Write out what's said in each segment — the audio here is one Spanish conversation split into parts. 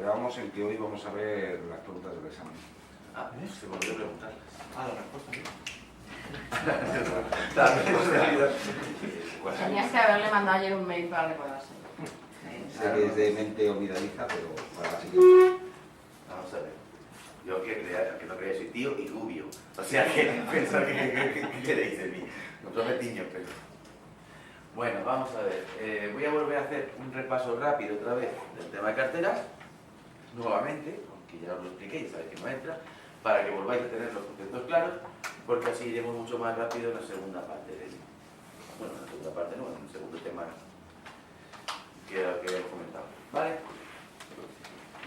quedábamos en que hoy vamos a ver las preguntas del examen. Ah, se me olvidó preguntar. Ah, la respuesta sí. Tenías que haberle mandado ayer un mail para recordarse. Sé que es de mente olvidadiza, pero para la siguiente. Vamos a ver. Yo que no creía soy tío y rubio. O sea que pensar que queréis de mí. No prometiño, pero... Bueno, vamos a ver. Voy a volver a hacer un repaso rápido otra vez del tema de carteras. Nuevamente, aunque ya os lo expliqué, ya sabéis que no entra, para que volváis a tener los conceptos claros, porque así iremos mucho más rápido en la segunda parte del... Bueno, en la segunda parte no, en el segundo tema que hemos comentado. ¿Vale?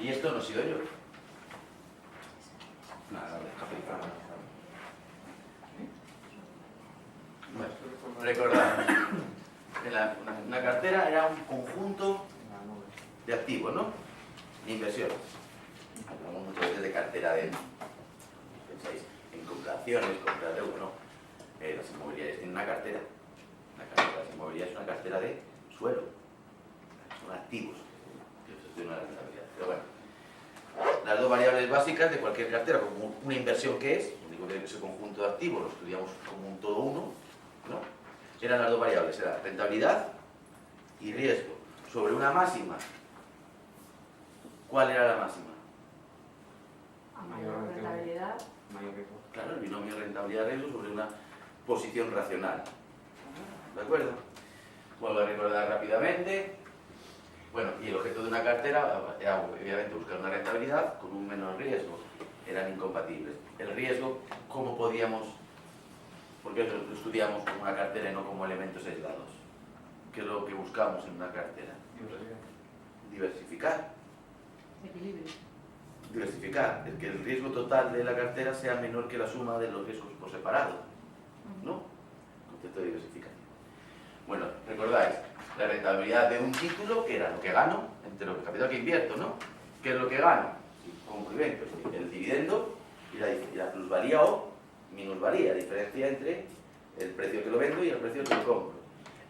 Y esto no he sido yo. Nada, bueno, recordad, una cartera era un conjunto de activos, ¿no? De inversiones. Hablamos muchas veces de cartera de... Pensáis en compraciones, compra de deuda, ¿no? Las inmobiliarias tienen una cartera. Las inmobiliarias es una cartera de suelo. Son activos que gestionan la rentabilidad. Pero bueno, las dos variables básicas de cualquier cartera, como una inversión que es, digo que ese conjunto de activos lo estudiamos como un todo uno, ¿no? Eran las dos variables, era rentabilidad y riesgo. Sobre una máxima, ¿cuál era la máxima? A mayor rentabilidad. Mayor riesgo. Claro, el binomio rentabilidad-riesgo sobre una posición racional. ¿De acuerdo? Vuelvo a recordar rápidamente. Bueno, y el objeto de una cartera era obviamente buscar una rentabilidad con un menor riesgo. Eran incompatibles. El riesgo, ¿cómo podíamos...? Porque lo estudiamos como una cartera y no como elementos aislados. ¿Qué es lo que buscamos en una cartera? Diversificar. Equilibrio. Diversificar, el que el riesgo total de la cartera sea menor que la suma de los riesgos por separado, ¿no? Concepto de diversificación. Bueno, recordáis, la rentabilidad de un título, que era lo que gano, entre lo que capital que invierto, ¿no? ¿Qué es lo que gano? Como invento, el dividendo y la plusvalía o minusvalía, diferencia entre el precio que lo vendo y el precio que lo compro.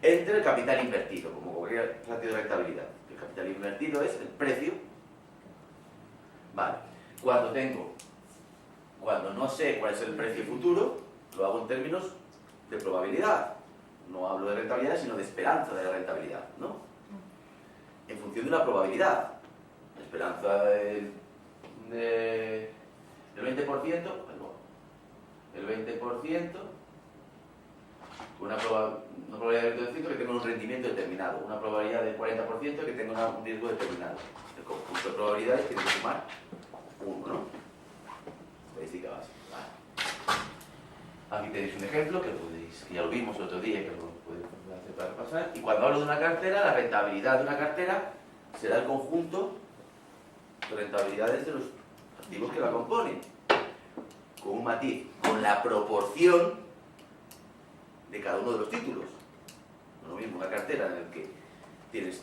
Entre el capital invertido, como cualquier ratio de rentabilidad. El capital invertido es el precio. Vale, cuando no sé cuál es el precio futuro, lo hago en términos de probabilidad. No hablo de rentabilidad, sino de esperanza de la rentabilidad, ¿no? En función de una probabilidad. La esperanza del 20%, el 20%, una probabilidad del 25% que tenga un rendimiento determinado, una probabilidad del 40% que tenga un riesgo determinado. El conjunto de probabilidades tiene que sumar 1, ¿no? Estadística básica. Vale. Aquí tenéis un ejemplo que ya lo vimos el otro día, que lo podéis hacer para repasar. Y cuando hablo de una cartera, la rentabilidad de una cartera será el conjunto de rentabilidades de los activos que la componen. Con un matiz, con la proporción de cada uno de los títulos. No es lo mismo una cartera en la que tienes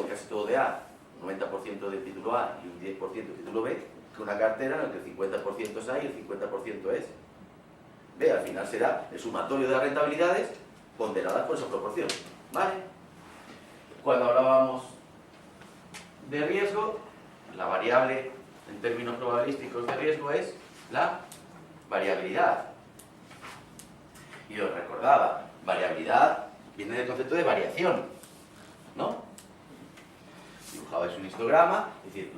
casi todo de A, un 90% del título A y un 10% del título B, que una cartera en la que el 50% es A y el 50% es B. Al final será el sumatorio de las rentabilidades ponderadas por esa proporción. ¿Vale? Cuando hablábamos de riesgo, la variable en términos probabilísticos de riesgo es la variabilidad. Y os recordaba, variabilidad viene del concepto de variación, ¿no? Dibujabais un histograma, es decir,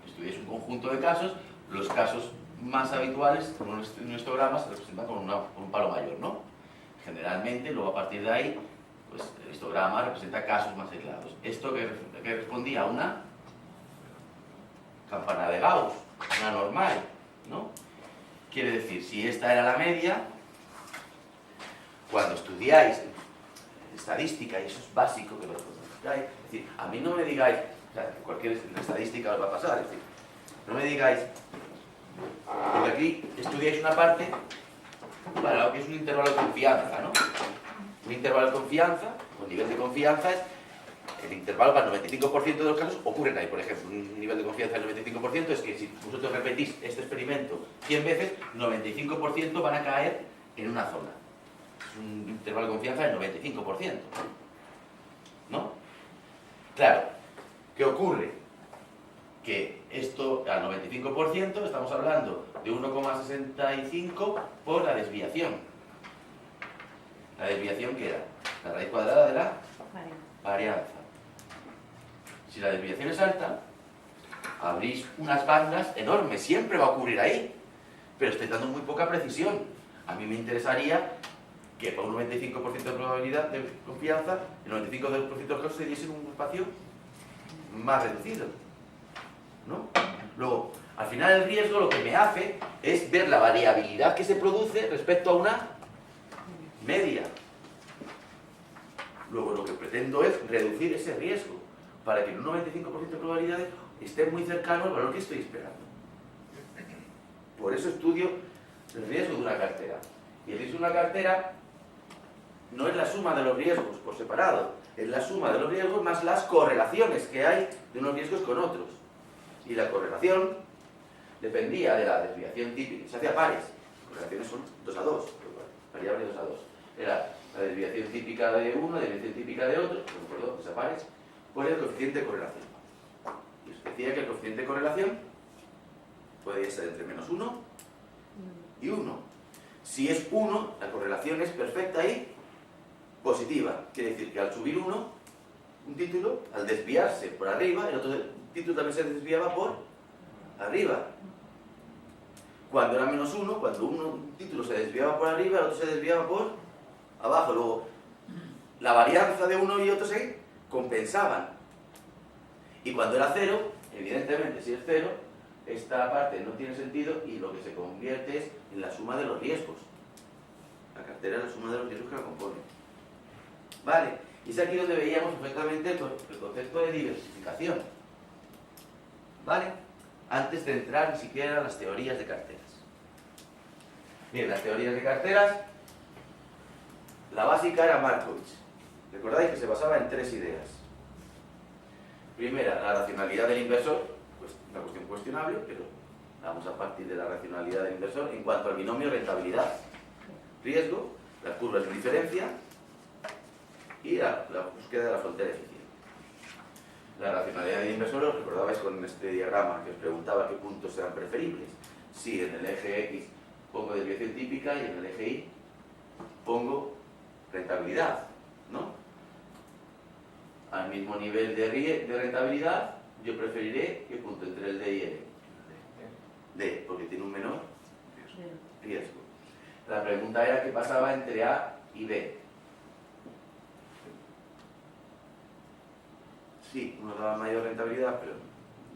estudiáis un conjunto de casos, los casos más habituales en un histograma se representan con un palo mayor, ¿no? Generalmente, luego a partir de ahí, pues el histograma representa casos más aislados. Esto que respondía a una campana de Gauss, una normal, ¿no? Quiere decir, si esta era la media, cuando estudiáis estadística, y eso es básico que lo estudiáis, es decir, a mí no me digáis, o sea, cualquier estadística os va a pasar, es decir, no me digáis, porque aquí estudiáis una parte para lo que es un intervalo de confianza, ¿no? Un intervalo de confianza, o nivel de confianza es el intervalo para el 95% de los casos ocurren ahí. Por ejemplo, un nivel de confianza del 95% es que si vosotros repetís este experimento 100 veces, 95% van a caer en una zona. Es un intervalo de confianza del 95%. ¿No? Claro, ¿qué ocurre? que esto al 95% estamos hablando de 1,65 por la desviación. La desviación que era la raíz cuadrada de la Vale. varianza. Si la desviación es alta, abrís unas bandas enormes, siempre va a ocurrir ahí, pero estoy dando muy poca precisión. A mí me interesaría que por un 95% de probabilidad de confianza, el 95% de los casos se diese en un espacio más reducido, ¿no? Luego, al final el riesgo lo que me hace es ver la variabilidad que se produce respecto a una media. Luego lo que pretendo es reducir ese riesgo para que en un 95% de probabilidades esté muy cercano al valor que estoy esperando. Por eso estudio el riesgo de una cartera. Y el riesgo de una cartera no es la suma de los riesgos por separado, es la suma de los riesgos más las correlaciones que hay de unos riesgos con otros. Y la correlación dependía de la desviación típica, se hacía pares, correlaciones son 2 a 2, variable 2 a 2. Era la desviación típica de uno, la desviación típica de otro, perdón, que se pares, por el coeficiente de correlación. Y os decía que el coeficiente de correlación puede ser entre -1 y 1. Si es 1, la correlación es perfecta y positiva. Quiere decir que al subir un título, al desviarse por arriba, el otro título también se desviaba por arriba. Cuando era -1, cuando un título se desviaba por arriba, el otro se desviaba por abajo. Luego, la varianza de uno y otro se compensaban. Y cuando era 0, evidentemente si es 0, esta parte no tiene sentido y lo que se convierte es en la suma de los riesgos. La cartera es la suma de los riesgos que la componen. Vale, y es aquí donde veíamos perfectamente el concepto de diversificación. ¿Vale? Antes de entrar ni siquiera en las teorías de carteras. Bien, las teorías de carteras, la básica era Markovits. ¿Recordáis que se basaba en 3 ideas? Primera, la racionalidad del inversor, pues una cuestión cuestionable, pero vamos a partir de la racionalidad del inversor en cuanto al binomio rentabilidad-riesgo, las curvas de diferencia y la búsqueda de la frontera eficiente. La racionalidad del inversor, os recordabais con este diagrama que os preguntaba qué puntos eran preferibles. Si en el eje X pongo desviación típica y en el eje Y pongo rentabilidad, ¿no? Al mismo nivel de rentabilidad, yo preferiré ¿qué punto entre el D y el E? D, porque tiene un menor riesgo. La pregunta era qué pasaba entre A y B. Sí, uno daba mayor rentabilidad, pero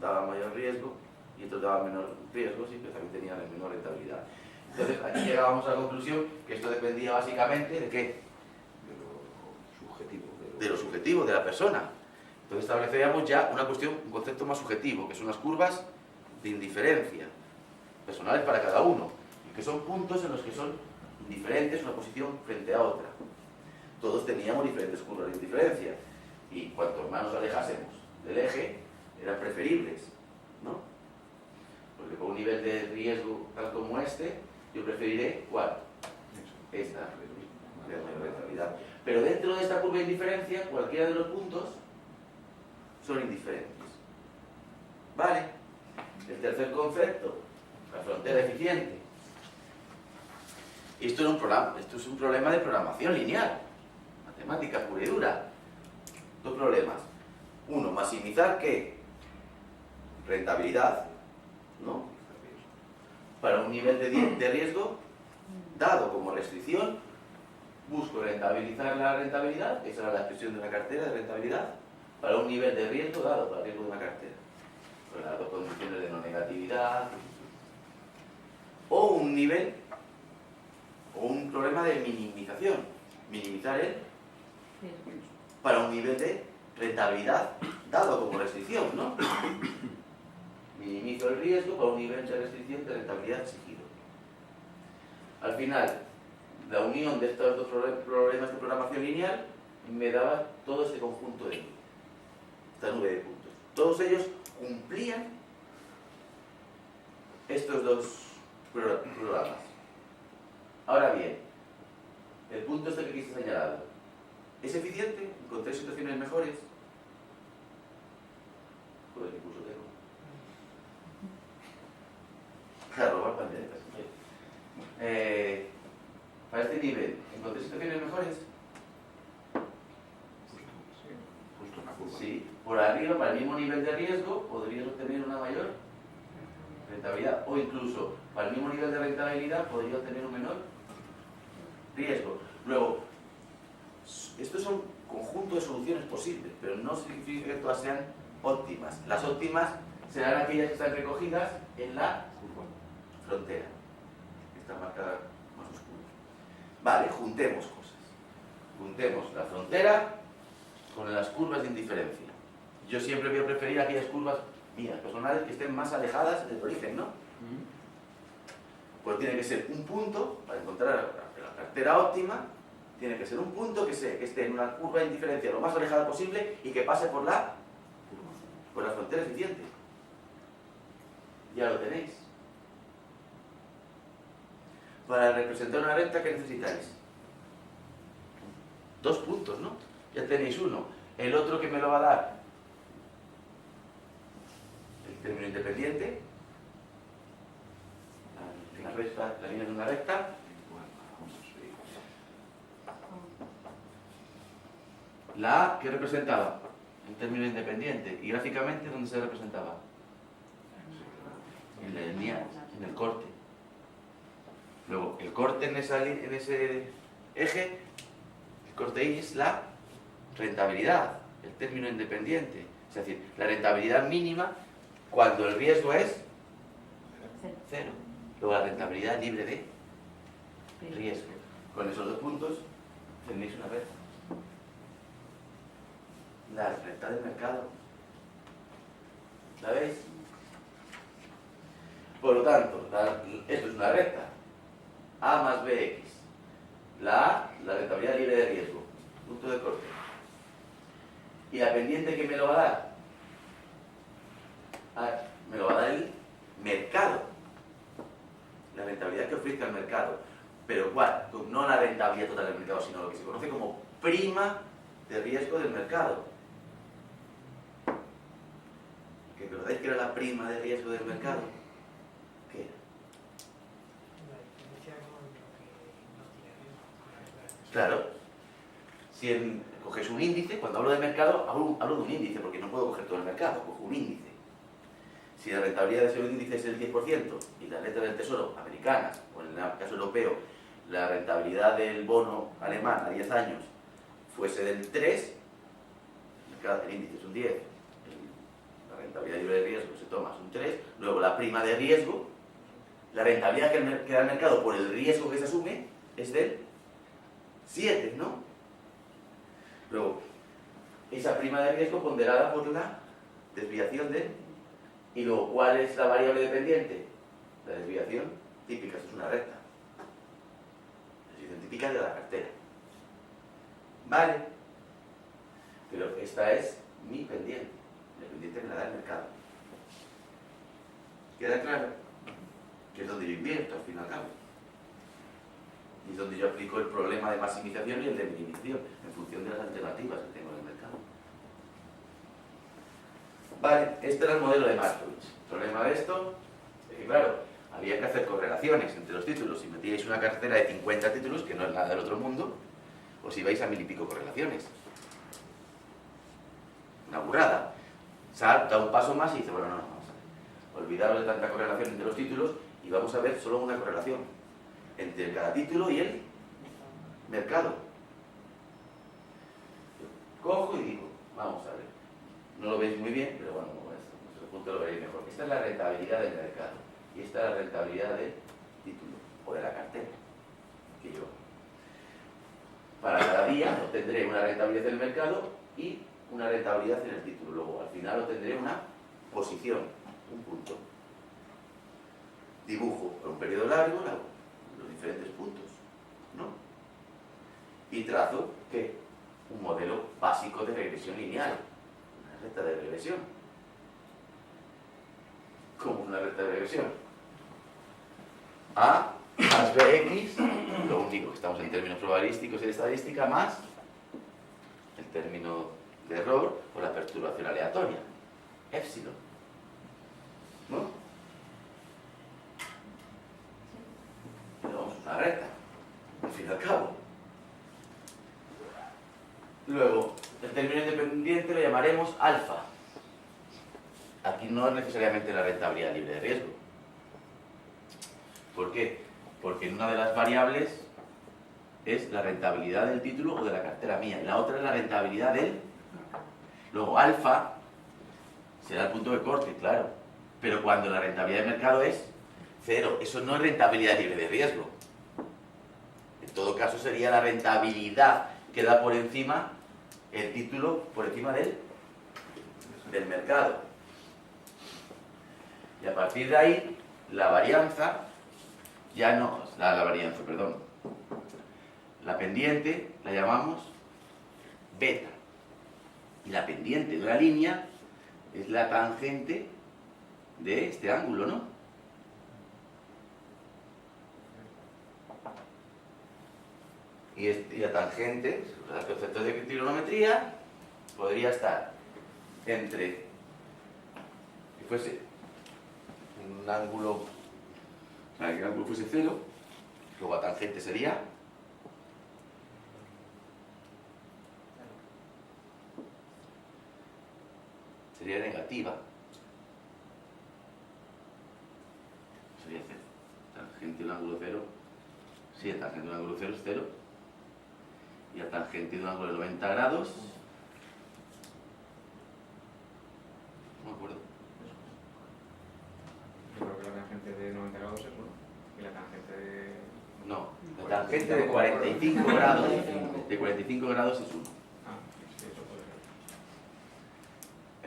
daba mayor riesgo, y otro daba menor riesgo, sí, pero también tenía la menor rentabilidad. Entonces, aquí llegábamos a la conclusión que esto dependía básicamente de ¿qué? De lo subjetivo, de la persona. Entonces estableceríamos ya una cuestión, un concepto más subjetivo, que son las curvas de indiferencia, personales para cada uno, y que son puntos en los que son indiferentes una posición frente a otra. Todos teníamos diferentes curvas de indiferencia, y cuanto más nos alejásemos del eje, eran preferibles, ¿no? Porque con un nivel de riesgo tal como este, yo preferiré, ¿cuál? Esta, de mayor rentabilidad. Pero dentro de esta curva de indiferencia, cualquiera de los puntos son indiferentes. ¿Vale? El tercer concepto, la frontera eficiente. Esto es un problema de programación lineal, matemática pura y dura. 2 problemas. Uno, maximizar ¿qué? Rentabilidad, ¿no? Para un nivel de riesgo dado como restricción, busco rentabilizar la rentabilidad, esa era la expresión de una cartera de rentabilidad, para un nivel de riesgo dado para el riesgo de una cartera, con las 2 condiciones de no negatividad, o un nivel, o un problema de minimización, minimizar el para un nivel de rentabilidad dado como restricción, ¿no? Minimizo el riesgo para un nivel de restricción de rentabilidad exigido. Al final, la unión de estos 2 problemas de programación lineal me daba todo este conjunto de números, esta nube de puntos. Todos ellos cumplían estos 2 programas. Ahora bien, el punto este que aquí está señalado, ¿es eficiente? ¿Encontré situaciones mejores? Joder, qué curso tengo. curva. Sí, por arriba, para el mismo nivel de riesgo, podrías obtener una mayor rentabilidad. O incluso, para el mismo nivel de rentabilidad, podría obtener un menor riesgo. Luego, estos son conjuntos de soluciones posibles, pero no significa que todas sean óptimas. Las óptimas serán aquellas que están recogidas en la frontera. Está marcada más oscura. Vale, juntemos cosas. Juntemos la frontera con las curvas de indiferencia. Yo siempre voy a preferir aquellas curvas mías, personales, que estén más alejadas del origen, ¿no? Pues tiene que ser un punto, para encontrar la cartera óptima, tiene que ser un punto que esté en una curva de indiferencia lo más alejada posible y que pase por la frontera eficiente. Ya lo tenéis. Para representar una recta, ¿qué necesitáis? 2 puntos, ¿no? Ya tenéis uno. El otro que me lo va a dar, el término independiente, la recta, la línea de una recta. La A, ¿qué representaba? En término independiente. Y gráficamente, ¿dónde se representaba? En la línea, en el corte. Luego, el corte en ese eje, el corte Y es la rentabilidad, el término independiente. Es decir, la rentabilidad mínima cuando el riesgo es 0. Luego, la rentabilidad libre de riesgo. Con esos 2 puntos tenéis una recta. La recta del mercado. ¿La veis? Por lo tanto, esto es una recta. A más BX. La A, la rentabilidad libre de riesgo. Punto de corte. ¿Y la pendiente que me lo va a dar? Me lo va a dar el mercado. La rentabilidad que ofrezca el mercado. Pero ¿cuál? No la rentabilidad total del mercado, sino lo que se conoce como prima de riesgo del mercado. ¿Que recordáis que era la prima de riesgo del mercado? ¿Qué era? La diferencia con lo que no tiene riesgo. Claro. Si coges un índice, cuando hablo de mercado, hablo de un índice, porque no puedo coger todo el mercado, cojo un índice. Si la rentabilidad de ese índice es el 10% y la letra del Tesoro americana, o en el caso europeo, la rentabilidad del bono alemán a 10 años fuese del 3, el índice es un 10, la rentabilidad libre de riesgo se toma es un 3, luego la prima de riesgo, la rentabilidad que da el mercado por el riesgo que se asume es del 7, ¿no? Luego, esa prima de riesgo ponderada por la desviación de... Y luego, ¿cuál es la variable dependiente? La desviación típica, esto es una recta. La desviación típica de la cartera. Vale. Pero esta es mi pendiente. La pendiente me la da el mercado. ¿Queda claro? Que es donde yo invierto, al fin y al cabo. Y es donde yo aplico el problema de maximización y el de minimización, en función de las alternativas que tengo en el mercado. Vale, este era el modelo de Markowitz. El problema de esto es que, claro, había que hacer correlaciones entre los títulos. Si metíais una cartera de 50 títulos, que no es nada del otro mundo, os ibais a 1000 y pico correlaciones. Una burrada. Saab da un paso más y dice, bueno, no, vamos a ver. Olvidaros de tanta correlación entre los títulos y vamos a ver solo una correlación entre cada título y el mercado. Cojo y digo, vamos a ver. No lo veis muy bien, pero bueno, con este punto lo veréis mejor. Esta es la rentabilidad del mercado y esta es la rentabilidad del título o de la cartera que yo. Para cada día obtendré una rentabilidad del mercado y una rentabilidad en el título. Luego, al final obtendré una posición, un punto. Dibujo por un periodo largo los diferentes puntos, ¿no? Y trazo, ¿qué? Un modelo básico de regresión lineal. Una recta de regresión. ¿Cómo una recta de regresión? A más Bx, lo único que estamos en términos probabilísticos y de estadística, más el término de error o la perturbación aleatoria, épsilon. ¿No? Pero vamos, una recta, al fin y al cabo. Luego, el término pendiente lo llamaremos alfa. Aquí no es necesariamente la rentabilidad libre de riesgo. ¿Por qué? Porque una de las variables es la rentabilidad del título o de la cartera mía, y la otra es la rentabilidad del... Luego alfa será el punto de corte, claro, pero cuando la rentabilidad del mercado es cero, eso no es rentabilidad libre de riesgo. En todo caso sería la rentabilidad que da por encima el título, por encima del mercado. Y a partir de ahí, la varianza, ya no, la varianza, perdón, la pendiente la llamamos beta. Y la pendiente de la línea es la tangente de este ángulo, ¿no? Y la tangente, el concepto de trigonometría, podría estar entre, si fuese un ángulo, o sea, que el ángulo fuese cero, luego la tangente sería negativa. Sería cero. Tangente de un ángulo cero, sí, la tangente de un ángulo cero es cero. Y la tangente de un ángulo de 90 grados, no me acuerdo. Yo creo que la tangente de 90 grados es 1. Y la tangente de... No, la tangente de 45 grados, de 45 grados es 1. Ah, sí, eso puede ser.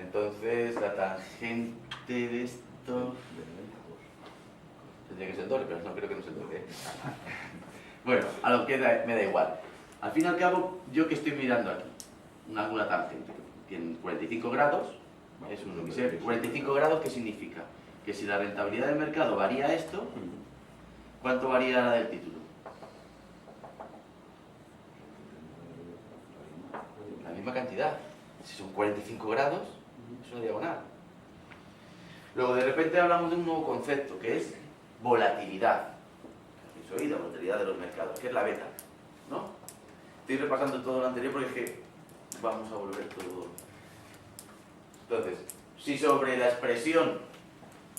Entonces la tangente de esto tendría que ser doble, pero no creo que no se doble. Bueno, a lo que me da igual. Al fin y al cabo, yo que estoy mirando aquí, un ángulo tangente que tiene 45 grados, es un 45 grados, ¿qué significa? Que si la rentabilidad del mercado varía esto, ¿cuánto varía la del título? La misma cantidad. Si son 45 grados, es una diagonal. Luego de repente hablamos de un nuevo concepto, que es volatilidad. ¿Habéis oído? Volatilidad de los mercados, que es la beta, ¿no? Estoy repasando todo lo anterior porque es que vamos a volver todo. Entonces, si sobre la expresión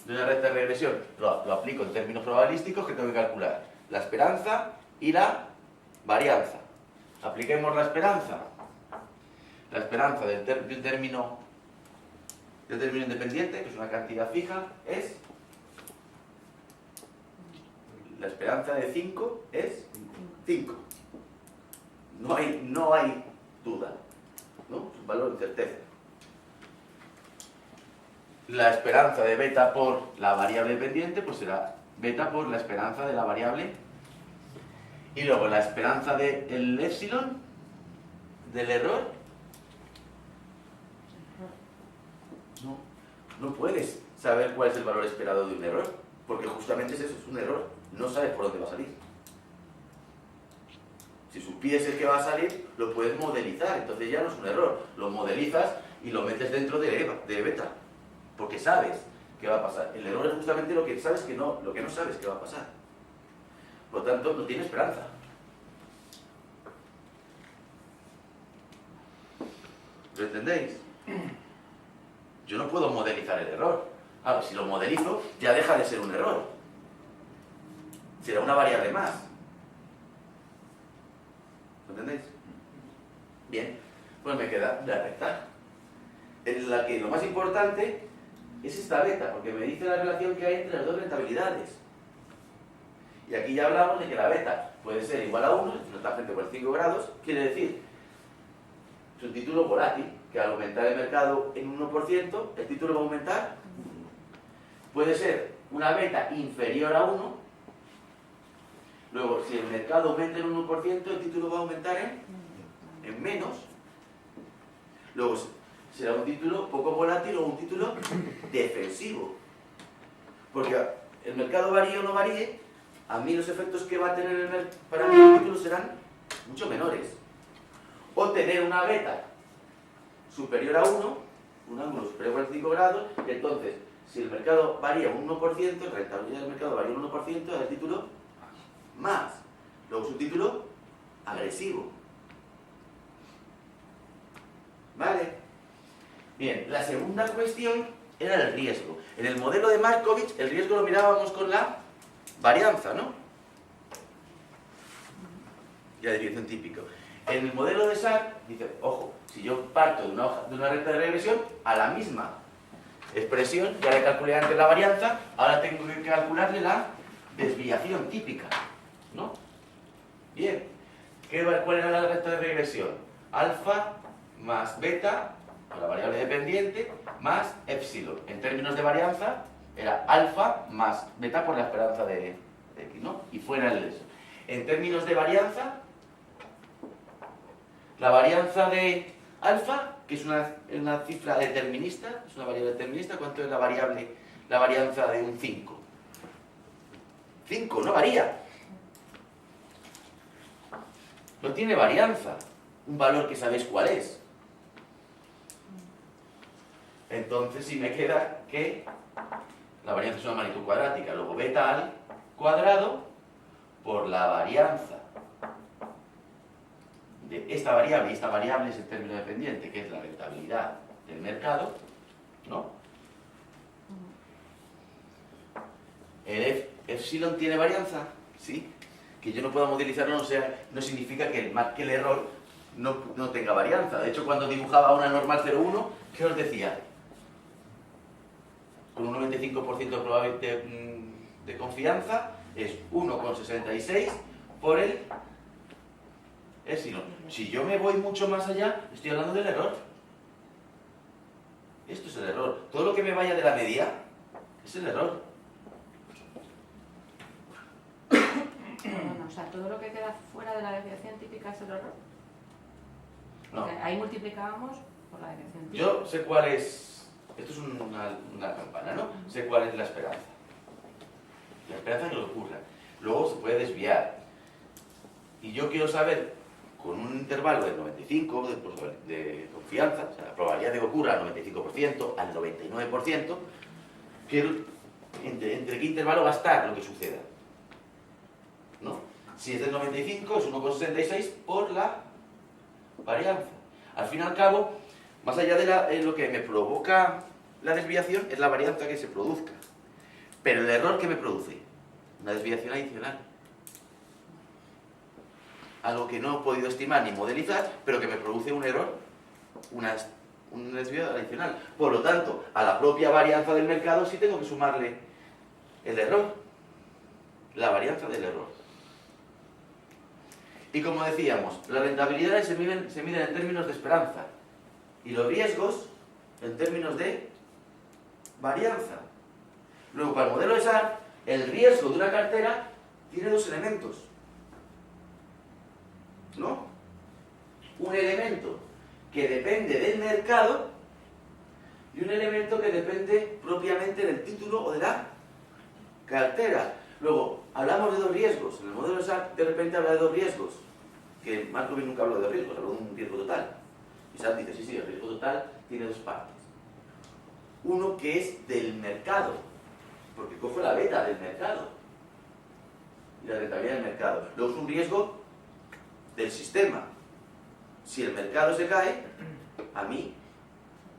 de una recta de regresión lo aplico en términos probabilísticos, ¿qué tengo que calcular? La esperanza y la varianza. Apliquemos la esperanza. La esperanza del término independiente, que es una cantidad fija, es... La esperanza de 5 es 5. No hay duda, ¿no? Es un valor de certeza. La esperanza de beta por la variable dependiente, pues será beta por la esperanza de la variable. Y luego la esperanza del épsilon, del error. No puedes saber cuál es el valor esperado de un error, porque justamente es eso, es un error. No sabes por dónde va a salir. Si supieses que va a salir, lo puedes modelizar, entonces ya no es un error. Lo modelizas y lo metes dentro de beta, porque sabes qué va a pasar. El error es justamente lo que sabes que no, lo que no sabes que va a pasar. Por lo tanto, no tiene esperanza. ¿Lo entendéis? Yo no puedo modelizar el error. Ahora, si lo modelizo, ya deja de ser un error. Será una variable más. ¿Lo entendéis? Bien, pues me queda la recta, en la que lo más importante es esta beta, porque me dice la relación que hay entre las dos rentabilidades. Y aquí ya hablamos de que la beta puede ser igual a 1, es una tangente por 5 grados, quiere decir, es un título volátil, que al aumentar el mercado en 1%, el título va a aumentar. Puede ser una beta inferior a 1, luego si el mercado aumenta en 1%, el título va a aumentar en menos. Luego será un título poco volátil o un título defensivo. Porque el mercado varíe o no varíe, a mí los efectos que va a tener para mí el título serán mucho menores. O tener una beta superior a 1, un ángulo superior a 45 grados, y entonces, si el mercado varía un 1%, la rentabilidad del mercado varía un 1%, es el título más. Luego es un título agresivo. ¿Vale? Bien, la segunda cuestión era el riesgo. En el modelo de Markovich, el riesgo lo mirábamos con la varianza, ¿no? Y la desviación típica. En el modelo de SAT, dice, ojo, si yo parto de una recta de regresión, a la misma expresión, ya le calculé antes la varianza, ahora tengo que calcularle la desviación típica, ¿no? Bien, ¿cuál era la recta de regresión? Alfa más beta, la variable dependiente, más epsilon. En términos de varianza, era alfa más beta por la esperanza de x, ¿no? Y fuera el eso. En términos de varianza, la varianza de alfa, que es una cifra determinista, es una variable determinista, ¿cuánto es la varianza de un 5? 5, no varía. No tiene varianza, un valor que sabéis cuál es. Entonces, si me queda que la varianza es una magnitud cuadrática, luego beta al cuadrado por la varianza de esta variable, y esta variable es el término dependiente, que es la rentabilidad del mercado, ¿no? ¿El epsilon tiene varianza? Sí. Que yo no pueda modelizarlo no significa que el error no tenga varianza. De hecho, cuando dibujaba una normal 0,1, ¿qué os decía? Con un 95% de probabilidad de confianza es 1,66 por el epsilon. Si yo me voy mucho más allá, estoy hablando del error. Esto es el error. Todo lo que me vaya de la media es el error. Bueno, o sea, todo lo que queda fuera de la desviación típica es el error. No. Porque ahí multiplicábamos por la desviación típica. Yo sé cuál es... Esto es una campana, ¿no? Sé cuál es la esperanza. La esperanza que le ocurra. Luego se puede desviar. Y yo quiero saber, con un intervalo del 95 de confianza, o sea, la probabilidad de que ocurra al 95%, al 99%, quiero, entre qué intervalo va a estar lo que suceda. ¿No? Si es del 95, es 1,66 por la varianza. Al fin y al cabo, más allá de lo que me provoca la desviación, es la varianza que se produzca. Pero el error que me produce, una desviación adicional. Algo que no he podido estimar ni modelizar, pero que me produce un error, una desviación adicional. Por lo tanto, a la propia varianza del mercado sí tengo que sumarle el error, la varianza del error. Y como decíamos, las rentabilidades se miden en términos de esperanza y los riesgos en términos de varianza. Luego, para el modelo de SAT, el riesgo de una cartera tiene dos elementos, ¿no? Un elemento que depende del mercado y un elemento que depende propiamente del título o de la cartera. Luego, hablamos de dos riesgos. En el modelo de SAT, de repente habla de dos riesgos. Que Markovich nunca habló de dos riesgos, habló de un riesgo total. Y SAT dice, sí, el riesgo total tiene dos partes. Uno que es del mercado, porque coge la beta del mercado y la rentabilidad del mercado. Luego es un riesgo del sistema. Si el mercado se cae, a mí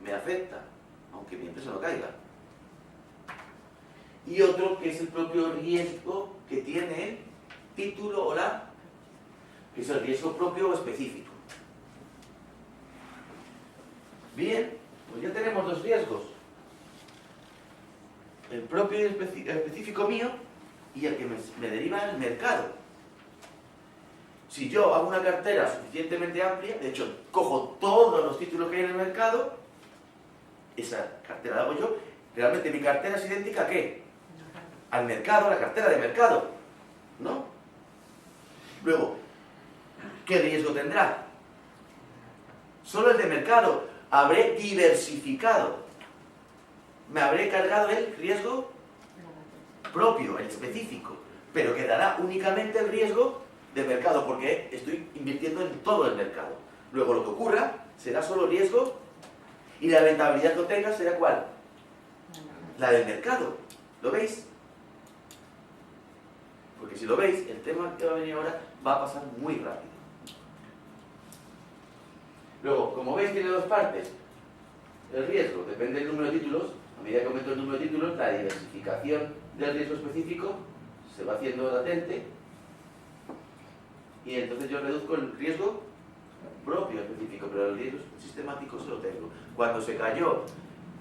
me afecta, aunque mi empresa no caiga. Y otro que es el propio riesgo que tiene el título o que es el riesgo propio o específico. Bien, pues ya tenemos dos riesgos. El propio y el específico mío y el que me deriva el mercado. Si yo hago una cartera suficientemente amplia, de hecho, cojo todos los títulos que hay en el mercado, esa cartera la hago yo, realmente mi cartera es idéntica ¿a qué? Al mercado, a la cartera de mercado, ¿no? Luego, ¿qué riesgo tendrá? Solo el de mercado. Habré diversificado. Me habré cargado el riesgo propio, el específico, pero quedará únicamente el riesgo de mercado, porque estoy invirtiendo en todo el mercado. Luego lo que ocurra será solo riesgo y la rentabilidad que obtenga será ¿cuál? La del mercado. ¿Lo veis? Porque si lo veis, el tema que va a venir ahora va a pasar muy rápido. Luego, como veis, tiene dos partes. el riesgo? Depende del número de títulos. A medida que aumento el número de títulos, la diversificación del riesgo específico se va haciendo latente y entonces yo reduzco el riesgo propio específico, pero el riesgo sistemático se lo tengo. Cuando se cayó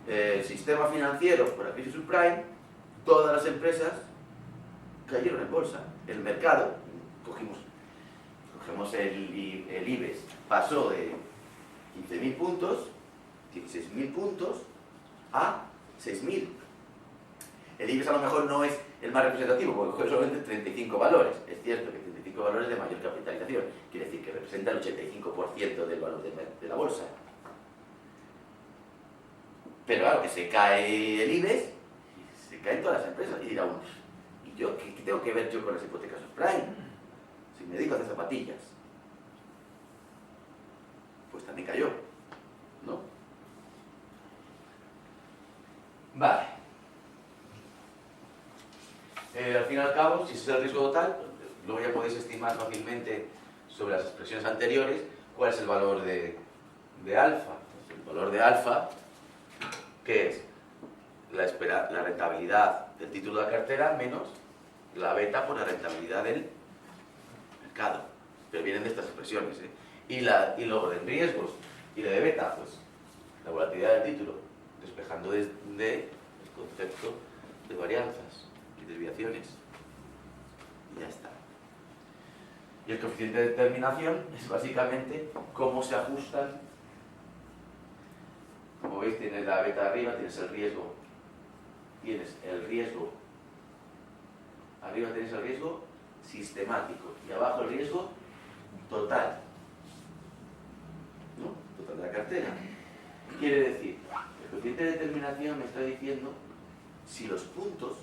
el sistema financiero por la crisis subprime, todas las empresas cayeron en bolsa. El mercado, cogemos el IBEX, pasó de 15.000 puntos, 16.000 puntos, a 6.000. El IBEX a lo mejor no es el más representativo, porque coge solamente 35 valores. Es cierto que 35 valores de mayor capitalización, quiere decir que representa el 85% del valor de la bolsa. Pero claro, que se cae el IBEX, se caen todas las empresas, y dirá uno, ¿y yo qué tengo que ver yo con las hipotecas subprime? Si me dedico a hacer zapatillas. Pues también cayó, ¿no? Vale. Al fin y al cabo, si ese es el riesgo total, luego ya podéis estimar fácilmente sobre las expresiones anteriores cuál es el valor de alfa. Pues el valor de alfa, que es la rentabilidad del título de la cartera menos la beta por la rentabilidad del mercado. Pero vienen de estas expresiones, ¿eh? Y luego de riesgos y de beta, pues la volatilidad del título, despejando desde el concepto de varianzas y desviaciones. Y ya está. Y el coeficiente de determinación es básicamente cómo se ajustan. Como veis, tienes la beta arriba, tienes el riesgo. Arriba tienes el riesgo sistemático y abajo el riesgo total. ¿No? Total de la cartera. Quiere decir, el coeficiente de determinación me está diciendo si los puntos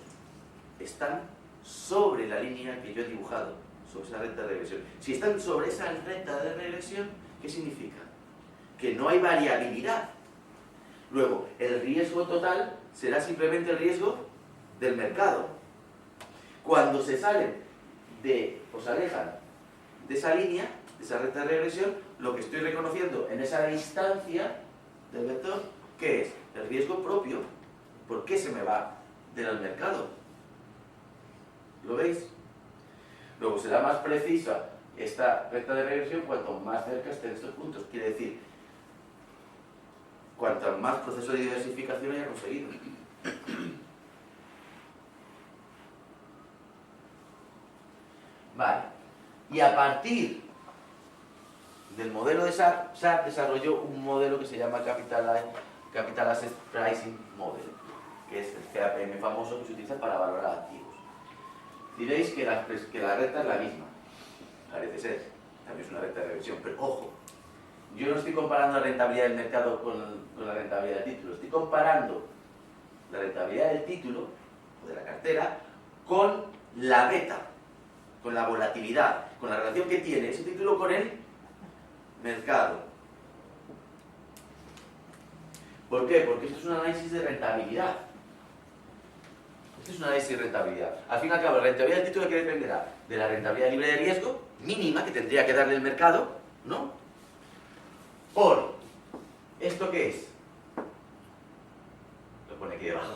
están sobre la línea que yo he dibujado, sobre esa recta de regresión. Si están sobre esa recta de regresión, ¿qué significa? Que no hay variabilidad. Luego, el riesgo total será simplemente el riesgo del mercado. Cuando se salen o se alejan de esa línea, de esa recta de regresión, lo que estoy reconociendo en esa distancia del vector, ¿qué es? El riesgo propio. ¿Por qué se me va del mercado? ¿Lo veis? Luego será más precisa esta recta de regresión cuanto más cerca estén estos puntos. Quiere decir, cuanto más proceso de diversificación haya conseguido. Vale. Y a partir del modelo de SAP desarrolló un modelo que se llama Capital Asset Pricing Model, que es el CAPM famoso que se utiliza para valorar activos. Diréis que la recta es la misma, parece ser, también es una recta de regresión, pero ojo, yo no estoy comparando la rentabilidad del mercado con la rentabilidad del título, estoy comparando la rentabilidad del título, o de la cartera, con la beta, con la volatilidad, con la relación que tiene ese título con el mercado. ¿Por qué? Porque esto es un análisis de rentabilidad. Esto es un análisis de rentabilidad. Al fin y al cabo, la rentabilidad del título que dependerá de la rentabilidad libre de riesgo, mínima, que tendría que darle el mercado, ¿no? Por, ¿esto qué es? Lo pone aquí debajo.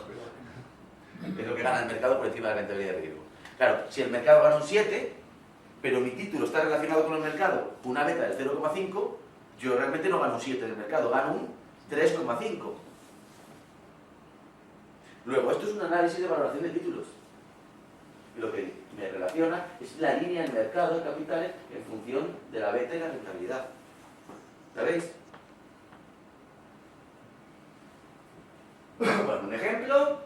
Es lo que gana el mercado por encima de la rentabilidad de riesgo. Claro, si el mercado gana un 7, pero mi título está relacionado con el mercado, una beta del 0,5, yo realmente no gano un 7 del mercado, gano un 3,5. Luego, esto es un análisis de valoración de títulos. Y lo que me relaciona es la línea del mercado de capitales en función de la beta y la rentabilidad. ¿La veis? Bueno, un ejemplo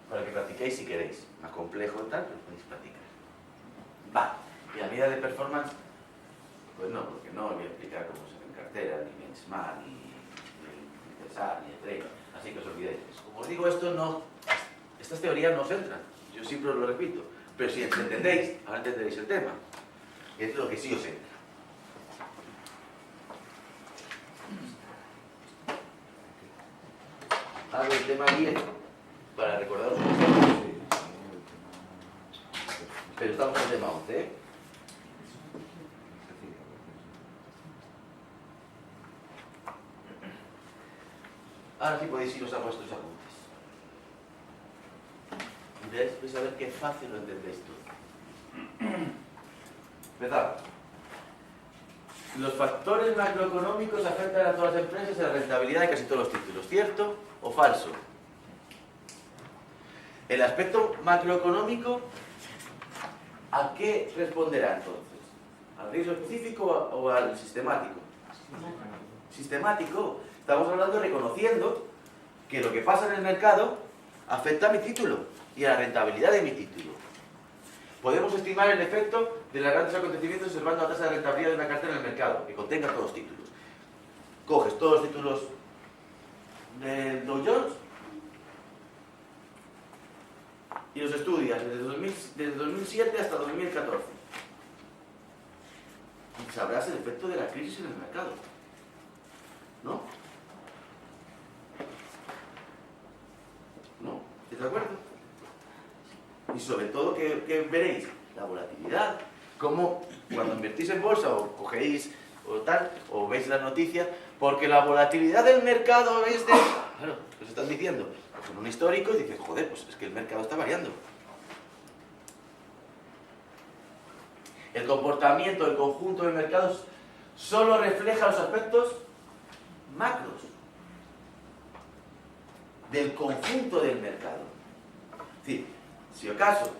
para que practiquéis si queréis. Más complejo y tal, pero podéis practicar. Va. Y la medida de performance, pues no, porque no voy a explicar cómo se ve en cartera, ni benchmark, ni pensar, ni trade. Así que os olvidéis. Como os digo, estas teorías no os entran. Yo siempre os lo repito. Pero si entendéis, ahora entenderéis el tema. Es lo que sí os entra. Hago el tema bien para recordaros un ejemplo. Pero estamos en el tema 11, ¿eh? Ahora sí podéis iros a vuestros apuntes. Vais a ver qué fácil lo entendéis todo. Empezamos. Los factores macroeconómicos afectan a todas las empresas y a la rentabilidad de casi todos los títulos. ¿Cierto o falso? El aspecto macroeconómico, ¿a qué responderá entonces? ¿Al riesgo específico o al sistemático? Sistemático. Estamos hablando reconociendo que lo que pasa en el mercado afecta a mi título y a la rentabilidad de mi título. Podemos estimar el efecto de los grandes acontecimientos observando la tasa de rentabilidad de una cartera en el mercado, que contenga todos los títulos. Coges todos los títulos del Dow Jones y los estudias desde 2007 hasta 2014. Y sabrás el efecto de la crisis en el mercado. ¿No? ¿No? ¿Estáis de acuerdo? Y sobre todo que veréis la volatilidad, como cuando invertís en bolsa o cogéis o tal, o veis las noticias, porque la volatilidad del mercado es de... Claro, os están diciendo, con un histórico y dices, joder, pues es que el mercado está variando. El comportamiento del conjunto de mercados solo refleja los aspectos macros del conjunto del mercado. Es decir, si acaso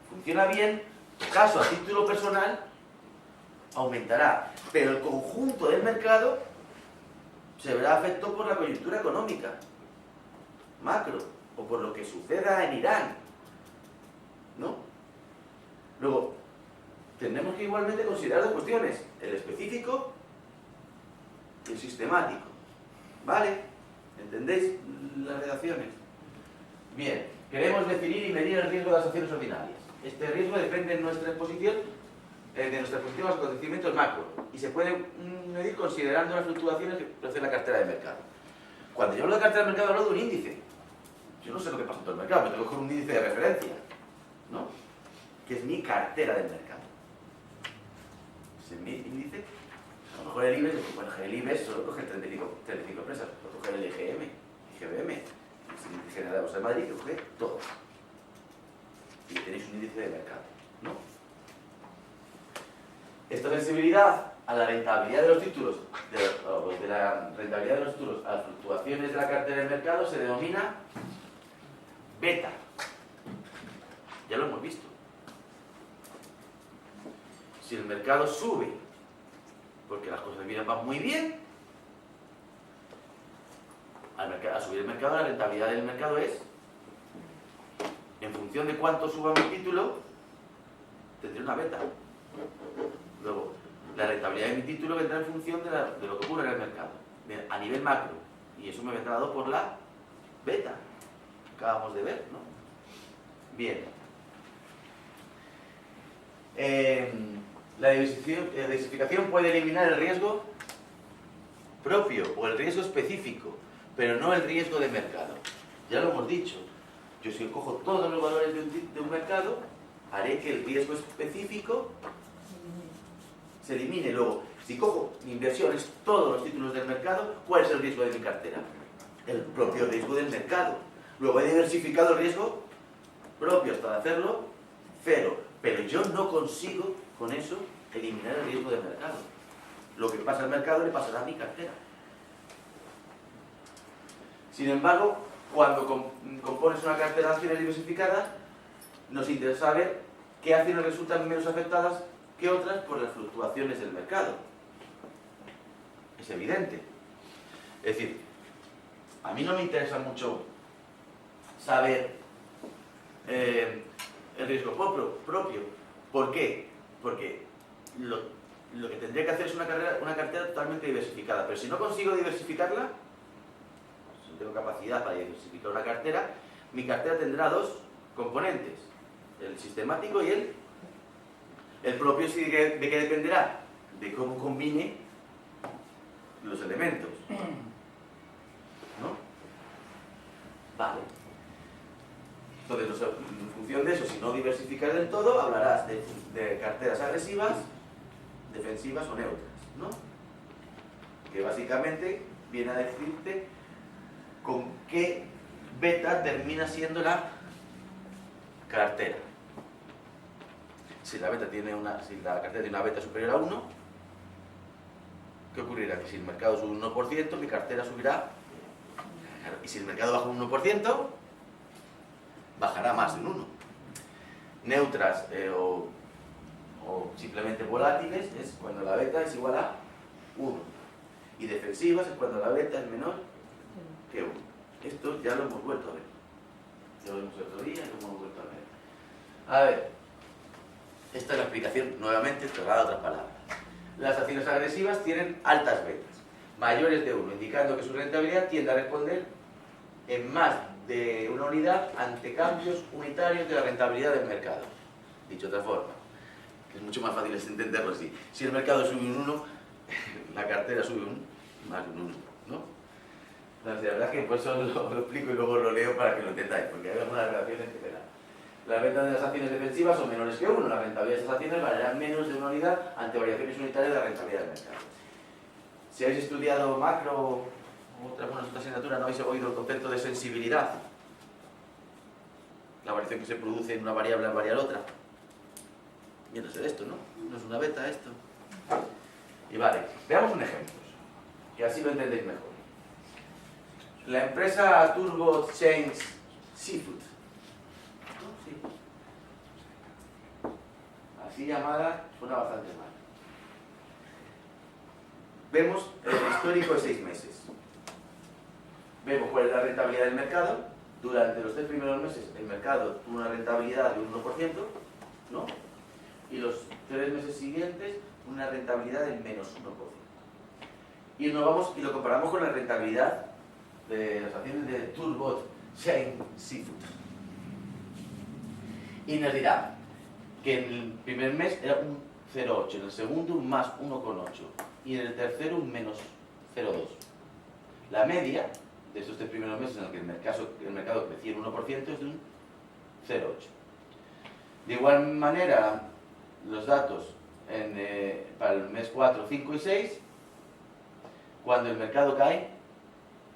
funciona bien, acaso a título personal aumentará, pero el conjunto del mercado se verá afectado por la coyuntura económica macro o por lo que suceda en Irán, ¿no? Luego, tenemos que igualmente considerar dos cuestiones, el específico y el sistemático, ¿vale? ¿Entendéis las redacciones? Bien, queremos definir y medir el riesgo de las acciones ordinarias. Este riesgo depende de nuestra exposición a los acontecimientos macro y se puede medir considerando las fluctuaciones que produce la cartera de mercado. Cuando yo hablo de cartera de mercado hablo de un índice. Yo no sé lo que pasa en todo el mercado, pero tengo que coger un índice de referencia, ¿no? Que es mi cartera del mercado. Ese es mi índice. A lo mejor el IBEX, bueno, el IBEX solo coge 35 empresas, lo coge el EGM, IGBM, el índice general de la Bolsa de Madrid, que coge todo. Y tenéis un índice de mercado, ¿no? Esta sensibilidad a la rentabilidad de los títulos, de la rentabilidad de los títulos a las fluctuaciones de la cartera del mercado se denomina beta. Ya lo hemos visto. Si el mercado sube, porque las cosas van muy bien, al subir el mercado, la rentabilidad del mercado es, en función de cuánto suba mi título, tendré una beta. Luego, la rentabilidad de mi título vendrá en función de lo que ocurre en el mercado, a nivel macro, y eso me vendrá dado por la beta, que acabamos de ver, ¿no? Bien. La diversificación puede eliminar el riesgo propio o el riesgo específico, pero no el riesgo de mercado. Ya lo hemos dicho. Yo si cojo todos los valores de un mercado, haré que el riesgo específico se elimine. Luego, si cojo mi inversión es todos los títulos del mercado, ¿cuál es el riesgo de mi cartera? El propio riesgo del mercado. Luego he diversificado el riesgo propio hasta hacerlo cero. Pero yo no consigo con eso eliminar el riesgo del mercado. Lo que pasa al mercado le pasará a mi cartera. Sin embargo, cuando compones una cartera de acciones diversificadas, nos interesa saber qué acciones resultan menos afectadas que otras por las fluctuaciones del mercado. Es evidente. Es decir, a mí no me interesa mucho saber el riesgo propio. ¿Por qué? Porque lo que tendría que hacer es una cartera totalmente diversificada. Pero si no consigo diversificarla, si no tengo capacidad para diversificar una cartera, mi cartera tendrá dos componentes, el sistemático y el propio. ¿De qué dependerá? De cómo combine los elementos, ¿no? Vale. Entonces, en función de eso, si no diversificas del todo, hablarás de carteras agresivas, defensivas o neutras, ¿no? Que básicamente viene a decirte que beta termina siendo la cartera. Si la cartera tiene una beta superior a 1, ¿qué ocurrirá? Que si el mercado sube un 1%, mi cartera subirá. Y si el mercado baja un 1%, bajará más de un 1. Neutras o simplemente volátiles es cuando la beta es igual a 1. Y defensivas es cuando la beta es menor que 1. Esto ya lo hemos vuelto a ver. Ya lo vimos el otro día y lo hemos vuelto a ver. A ver, esta es la explicación, nuevamente, trasladada a otras palabras. Las acciones agresivas tienen altas betas, mayores de 1, indicando que su rentabilidad tiende a responder en más de una unidad ante cambios unitarios de la rentabilidad del mercado. Dicho de otra forma, es mucho más fácil entenderlo así. Si el mercado sube un 1, la cartera sube más de un 1, ¿no? Entonces, la verdad es que por eso lo explico y luego lo leo para que lo entendáis, porque hay algunas relaciones que verán. Las ventas de las acciones defensivas son menores que 1, la rentabilidad de esas acciones variará menos de una unidad ante variaciones unitarias de la rentabilidad del mercado. Si habéis estudiado macro o otra asignatura, no habéis oído el concepto de sensibilidad. La variación que se produce en una variable al variar otra. Viene de esto, ¿no? No es una beta esto. Y vale, veamos un ejemplo, que así lo entendéis mejor. La empresa Turbo Chains Seafood, sí, así llamada, suena bastante mal. Vemos el histórico de 6 meses. Vemos cuál es la rentabilidad del mercado. Durante los 3 primeros meses el mercado tuvo una rentabilidad de un 1%, ¿no? Y los 3 meses siguientes una rentabilidad del menos 1%. Y nos vamos y lo comparamos con la rentabilidad de las acciones de Turbo Chain Seafood. Y nos dirá que en el primer mes era un 0,8, en el segundo un más 1,8 y en el tercero un menos 0,2. La media de estos 3 primeros meses en el que el mercado crecía en 1% es de un 0,8. De igual manera, los datos para el mes 4, 5 y 6, cuando el mercado cae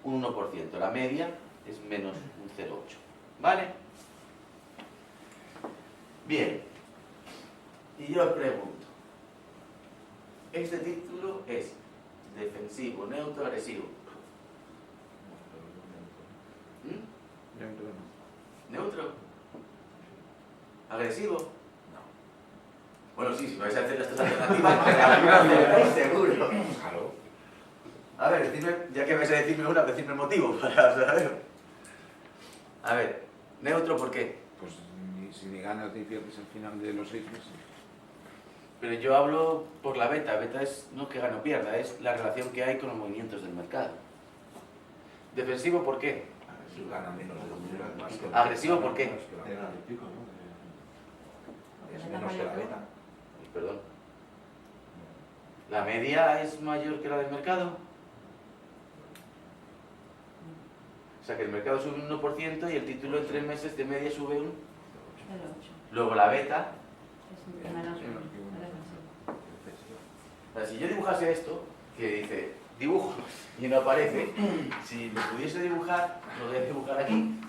un 1%, la media es menos un 0,8. ¿Vale? Bien. Y yo os pregunto, este título es defensivo, neutro, agresivo. ¿Neutro? ¿Agresivo? No. Bueno, sí, si vais a hacer estas alternativas, seguro. Claro. A ver, decidme, ya que vais a decirme una, decidme el motivo para saber. A ver, neutro, ¿por qué? Pues si ni ganas ni pierdes al final de los 6 meses. Pero yo hablo por la beta. Beta es no que gane o pierda, es la relación que hay con los movimientos del mercado. Defensivo, ¿por qué? Si gana menos de 2 millones más que Agresivo, ¿por qué? Es menos que la beta. Perdón. ¿La media es mayor que la del mercado? O sea que el mercado sube un 1% y el título en 3 meses de media sube un... 0,8. Luego la beta... Es menos que 1. O sea, si yo dibujase esto, que dice dibujo y no aparece, si lo pudiese dibujar, lo voy a dibujar aquí.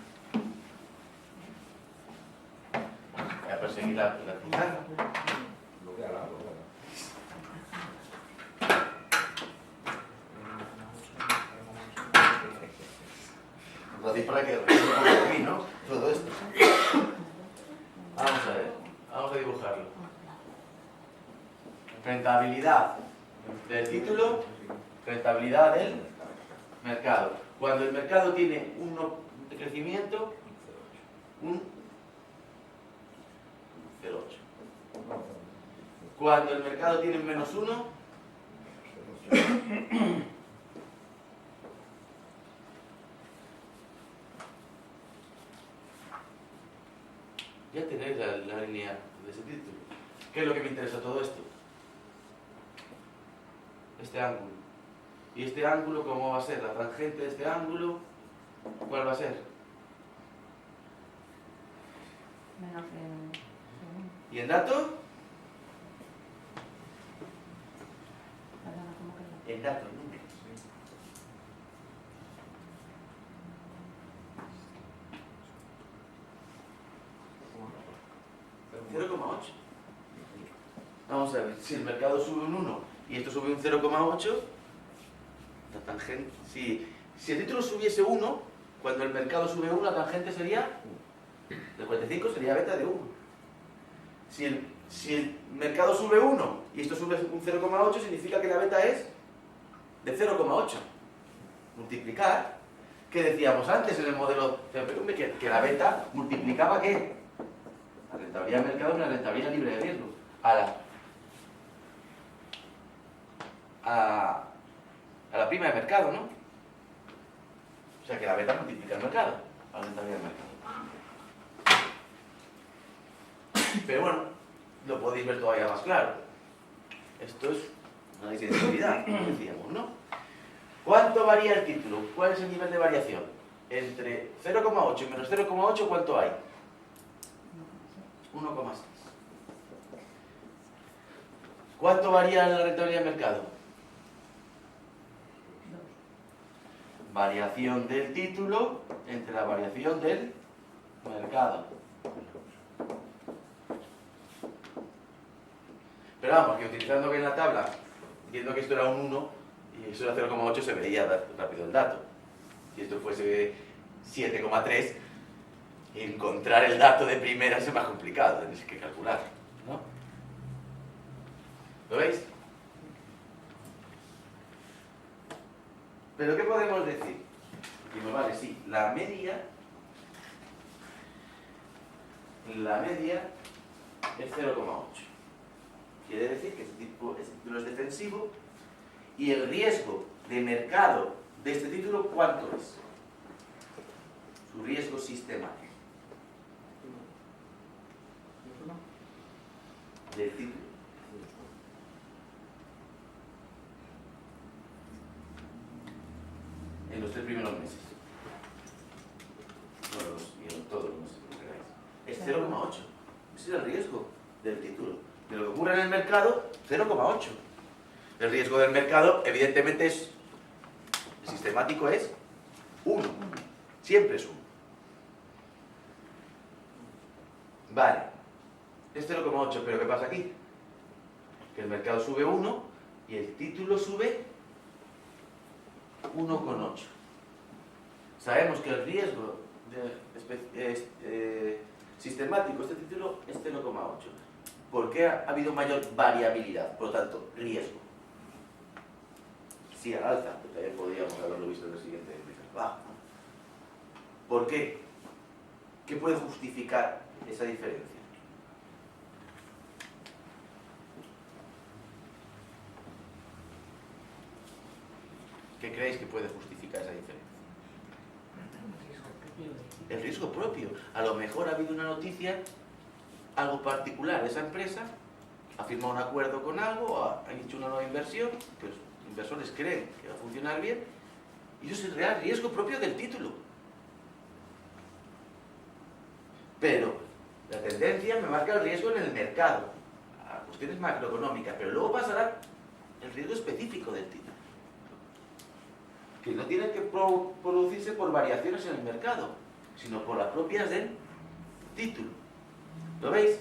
Voy a perseguir la pizarra. Lo voy a la, lo voy a la. Lo hacéis para que recuerde aquí, ¿no? Todo esto. Vamos a ver, vamos a dibujarlo. Rentabilidad del título, rentabilidad del mercado. Cuando el mercado tiene un de crecimiento, un 0,8. Cuando el mercado tiene un menos 1, ya tenéis la línea de ese título. ¿Qué es lo que me interesa todo esto? Este ángulo. ¿Y este ángulo cómo va a ser? La tangente de este ángulo, ¿cuál va a ser? Menos que 1. ¿Y en dato? Perdona, ¿cómo que no? En dato, nunca. Vamos a ver, si el mercado sube un 1 y esto sube un 0,8, la tangente, si el título subiese 1, cuando el mercado sube 1, la tangente sería de 45, sería beta de 1. Si el mercado sube 1 y esto sube un 0,8, significa que la beta es de 0,8. Multiplicar, que decíamos antes en el modelo, que la beta multiplicaba ¿qué? La rentabilidad de mercado y la rentabilidad libre de riesgo. A la prima de mercado, ¿no? O sea que la beta multiplica el mercado, a la rentabilidad del mercado. Pero bueno, lo podéis ver todavía más claro. Esto es análisis de seguridad, como decíamos, ¿no? ¿Cuánto varía el título? ¿Cuál es el nivel de variación? Entre 0,8 y menos 0,8, ¿cuánto hay? 1,6. ¿Cuánto varía la rentabilidad del mercado? Variación del título entre la variación del mercado. Pero vamos, que utilizando bien la tabla, viendo que esto era un 1 y eso era 0,8, se veía rápido el dato. Si esto fuese 7,3, encontrar el dato de primera es más complicado, tenéis que calcular, ¿no? ¿Lo veis? ¿Pero qué podemos decir? Dijimos, vale, sí, la media es 0,8. Quiere decir que este título es defensivo y el riesgo de mercado de este título, ¿cuánto es? Su riesgo sistemático del título. En los 3 primeros meses. No, en todos los meses, como queráis. Es 0,8. Ese es el riesgo del título. De lo que ocurre en el mercado, 0,8. El riesgo del mercado, evidentemente, es sistemático, es 1. Siempre es 1. Vale. Es 0,8, pero ¿qué pasa aquí? Que el mercado sube 1 y el título sube 1,8. Sabemos que el riesgo sistemático de este título es 0,8. ¿Por qué ha habido mayor variabilidad? Por lo tanto, riesgo. Sí, al alza, que también podríamos haberlo visto en el siguiente bajo. ¿Por qué? ¿Qué puede justificar esa diferencia? ¿Qué creéis que puede justificar esa diferencia? El riesgo propio. A lo mejor ha habido una noticia, algo particular de esa empresa, ha firmado un acuerdo con algo, ha hecho una nueva inversión, que los inversores creen que va a funcionar bien, y eso es el real riesgo propio del título. Pero la tendencia me marca el riesgo en el mercado, a cuestiones macroeconómicas, pero luego pasará el riesgo específico del título, que no tiene que producirse por variaciones en el mercado, sino por las propias del título. ¿Lo veis?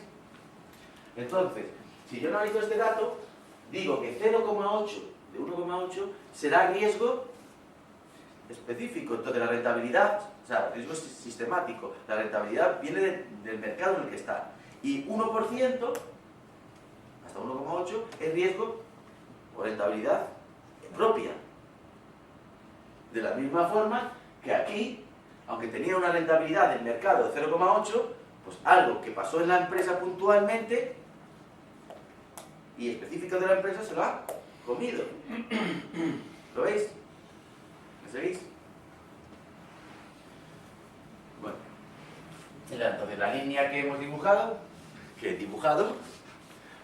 Entonces, si yo analizo este dato, digo que 0,8 de 1,8 será riesgo específico. Entonces la rentabilidad, o sea, riesgo sistemático, la rentabilidad viene del mercado en el que está. Y 1%, hasta 1,8, es riesgo o rentabilidad propia. De la misma forma que aquí, aunque tenía una rentabilidad del mercado de 0,8, pues algo que pasó en la empresa puntualmente y específico de la empresa se lo ha comido. ¿Lo veis? ¿Me seguís? Bueno, entonces la línea que hemos dibujado,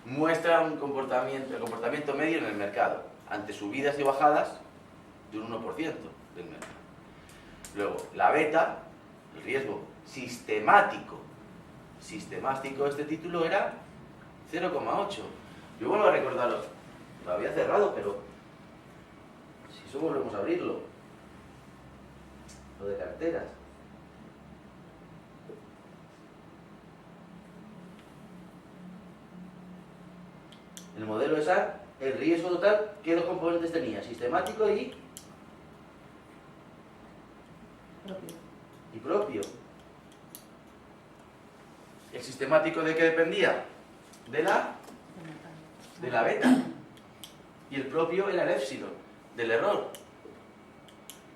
muestra el comportamiento medio en el mercado, ante subidas y bajadas de un 1% del mercado. Luego, la beta, el riesgo sistemático de este título era 0,8. Yo vuelvo a recordaros, lo había cerrado, pero si eso volvemos a abrirlo, lo de carteras. El modelo de SAR, el riesgo total, ¿qué dos componentes tenía? Sistemático y Propio. propio. ¿El sistemático de qué dependía? De la beta. Y el propio era el épsilon, del error.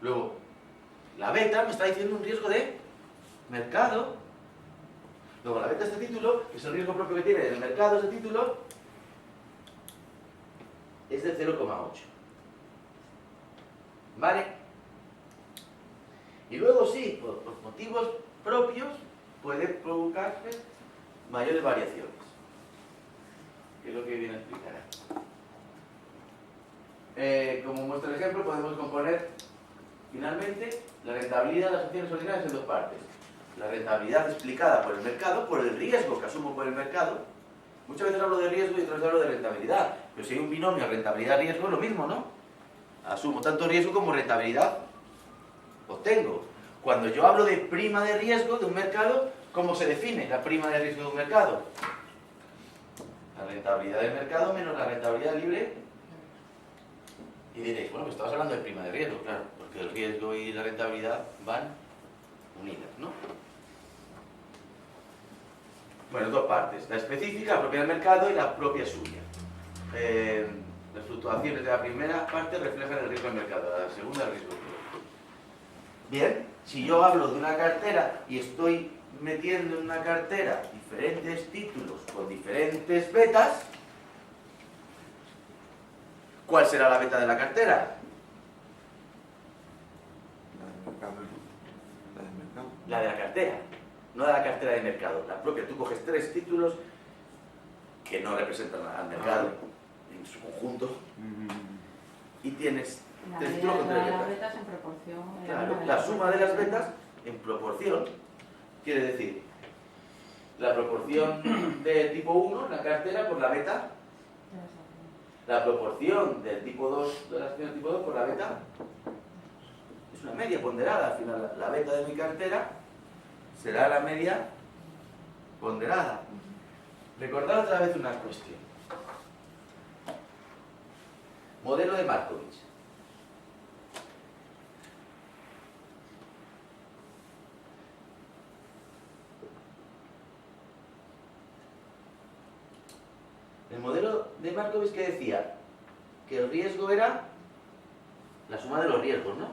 Luego, la beta me está diciendo un riesgo de mercado. Luego, la beta, este título, que es el riesgo propio que tiene el mercado, ese título, es del 0,8. ¿Vale? Y luego sí, por motivos propios, puede provocarse mayores variaciones. Que es lo que viene a explicar aquí. Como muestra el ejemplo, podemos componer finalmente la rentabilidad de las acciones ordinarias en dos partes. La rentabilidad explicada por el mercado, por el riesgo que asumo por el mercado. Muchas veces hablo de riesgo y otras veces hablo de rentabilidad. Pero si hay un binomio rentabilidad-riesgo, es lo mismo, ¿no? Asumo tanto riesgo como rentabilidad. Obtengo. Cuando yo hablo de prima de riesgo de un mercado, ¿cómo se define la prima de riesgo de un mercado? La rentabilidad del mercado menos la rentabilidad libre. Y diréis, bueno, pues estabas hablando de prima de riesgo, claro, porque el riesgo y la rentabilidad van unidas, ¿no? Bueno, dos partes, la específica, la propia del mercado, y la propia suya. Las fluctuaciones de la primera parte reflejan el riesgo del mercado, la segunda el riesgo propio. Bien, si yo hablo de una cartera y estoy metiendo en una cartera diferentes títulos con diferentes betas, ¿cuál será la beta de la cartera? La del mercado. La de la cartera, no de la cartera de mercado. La propia, tú coges tres títulos que no representan al mercado en su conjunto y tienes La tres media títulos con tres de las betas. betas en proporción. Claro, la suma de las betas en proporción quiere decir la proporción del tipo 1 en la cartera por la beta, la proporción del tipo 2 de las acciones del tipo 2 por la beta. Es una media ponderada, al final la beta de mi cartera será la media ponderada. Recordad otra vez una cuestión. Modelo de Markovich. El modelo de Markovich, que decía que el riesgo era la suma de los riesgos, ¿no?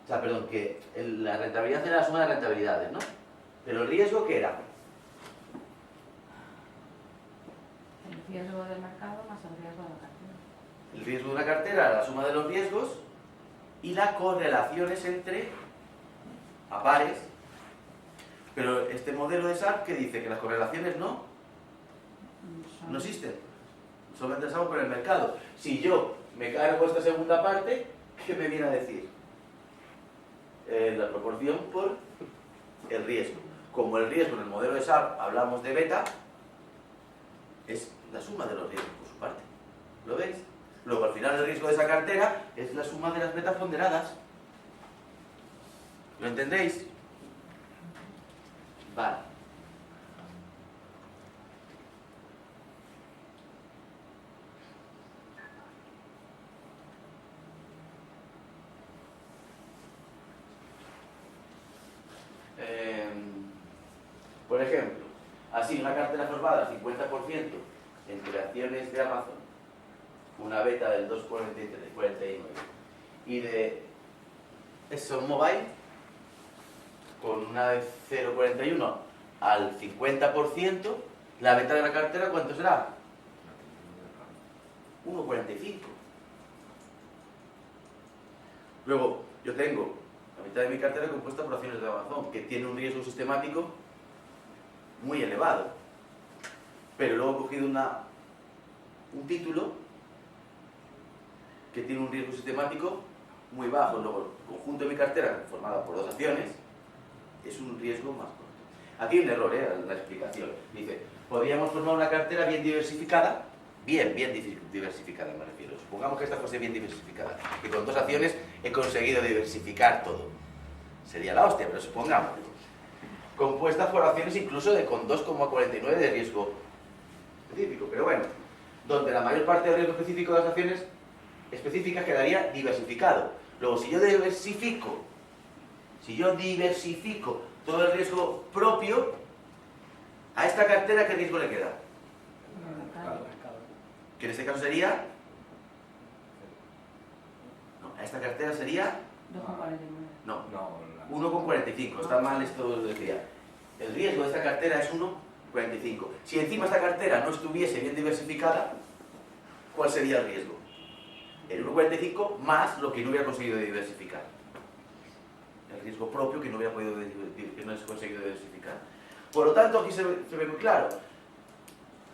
O sea, perdón, que la rentabilidad era la suma de rentabilidades, ¿no? Pero el riesgo, ¿qué era? El riesgo del mercado más el riesgo de la cartera. El riesgo de una cartera era la suma de los riesgos y las correlaciones entre a pares. Pero este modelo de SAR que dice que las correlaciones no existen. Solamente estamos por el mercado. Si yo me cargo esta segunda parte, ¿qué me viene a decir? La proporción por el riesgo. Como el riesgo en el modelo de SAR hablamos de beta, es la suma de los riesgos por su parte. ¿Lo veis? Luego al final el riesgo de esa cartera es la suma de las betas ponderadas. ¿Lo entendéis? Vale. Por ejemplo, así una cartera formada al 50% entre acciones de Amazon, una beta del 2,49 y de ExxonMobil con una de 0,41 al 50%, la beta de la cartera, ¿cuánto será? 1,45. Luego, yo tengo la mitad de mi cartera compuesta por acciones de Amazon, que tiene un riesgo sistemático muy elevado. Pero luego he cogido un título que tiene un riesgo sistemático muy bajo. Luego, el conjunto de mi cartera, formada por dos acciones, es un riesgo más corto. Aquí hay un error, en la explicación. Dice, podríamos formar una cartera bien diversificada, bien diversificada me refiero. Supongamos que esta fuese bien diversificada, que con dos acciones he conseguido diversificar todo. Sería la hostia, pero supongamos. Compuesta por acciones incluso con 2,49 de riesgo específico, pero bueno. donde la mayor parte del riesgo específico de las acciones específicas quedaría diversificado. Luego, si yo diversifico todo el riesgo propio, a esta cartera, ¿qué riesgo le queda? Que en este caso sería... No, a esta cartera sería... 2,49. No, No, 1,45. Está mal esto lo decía. El riesgo de esta cartera es 1,45. Si encima esta cartera no estuviese bien diversificada, ¿cuál sería el riesgo? El 1,45 más lo que no hubiera conseguido diversificar. El riesgo propio que no hubiera podido que no has conseguido diversificar. Por lo tanto, aquí se ve muy claro.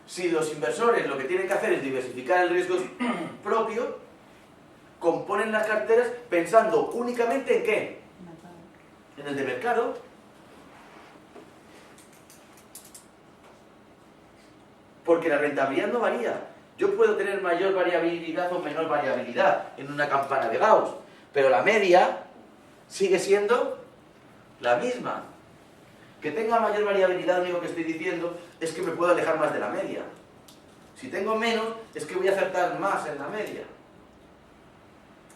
Si los inversores lo que tienen que hacer es diversificar el riesgo propio, componen las carteras pensando únicamente en ¿qué? En el de mercado. Porque la rentabilidad no varía. Yo puedo tener mayor variabilidad o menor variabilidad en una campana de Gauss, pero la media sigue siendo la misma. Que tenga mayor variabilidad, lo único que estoy diciendo es que me puedo alejar más de la media. Si tengo menos, es que voy a acertar más en la media.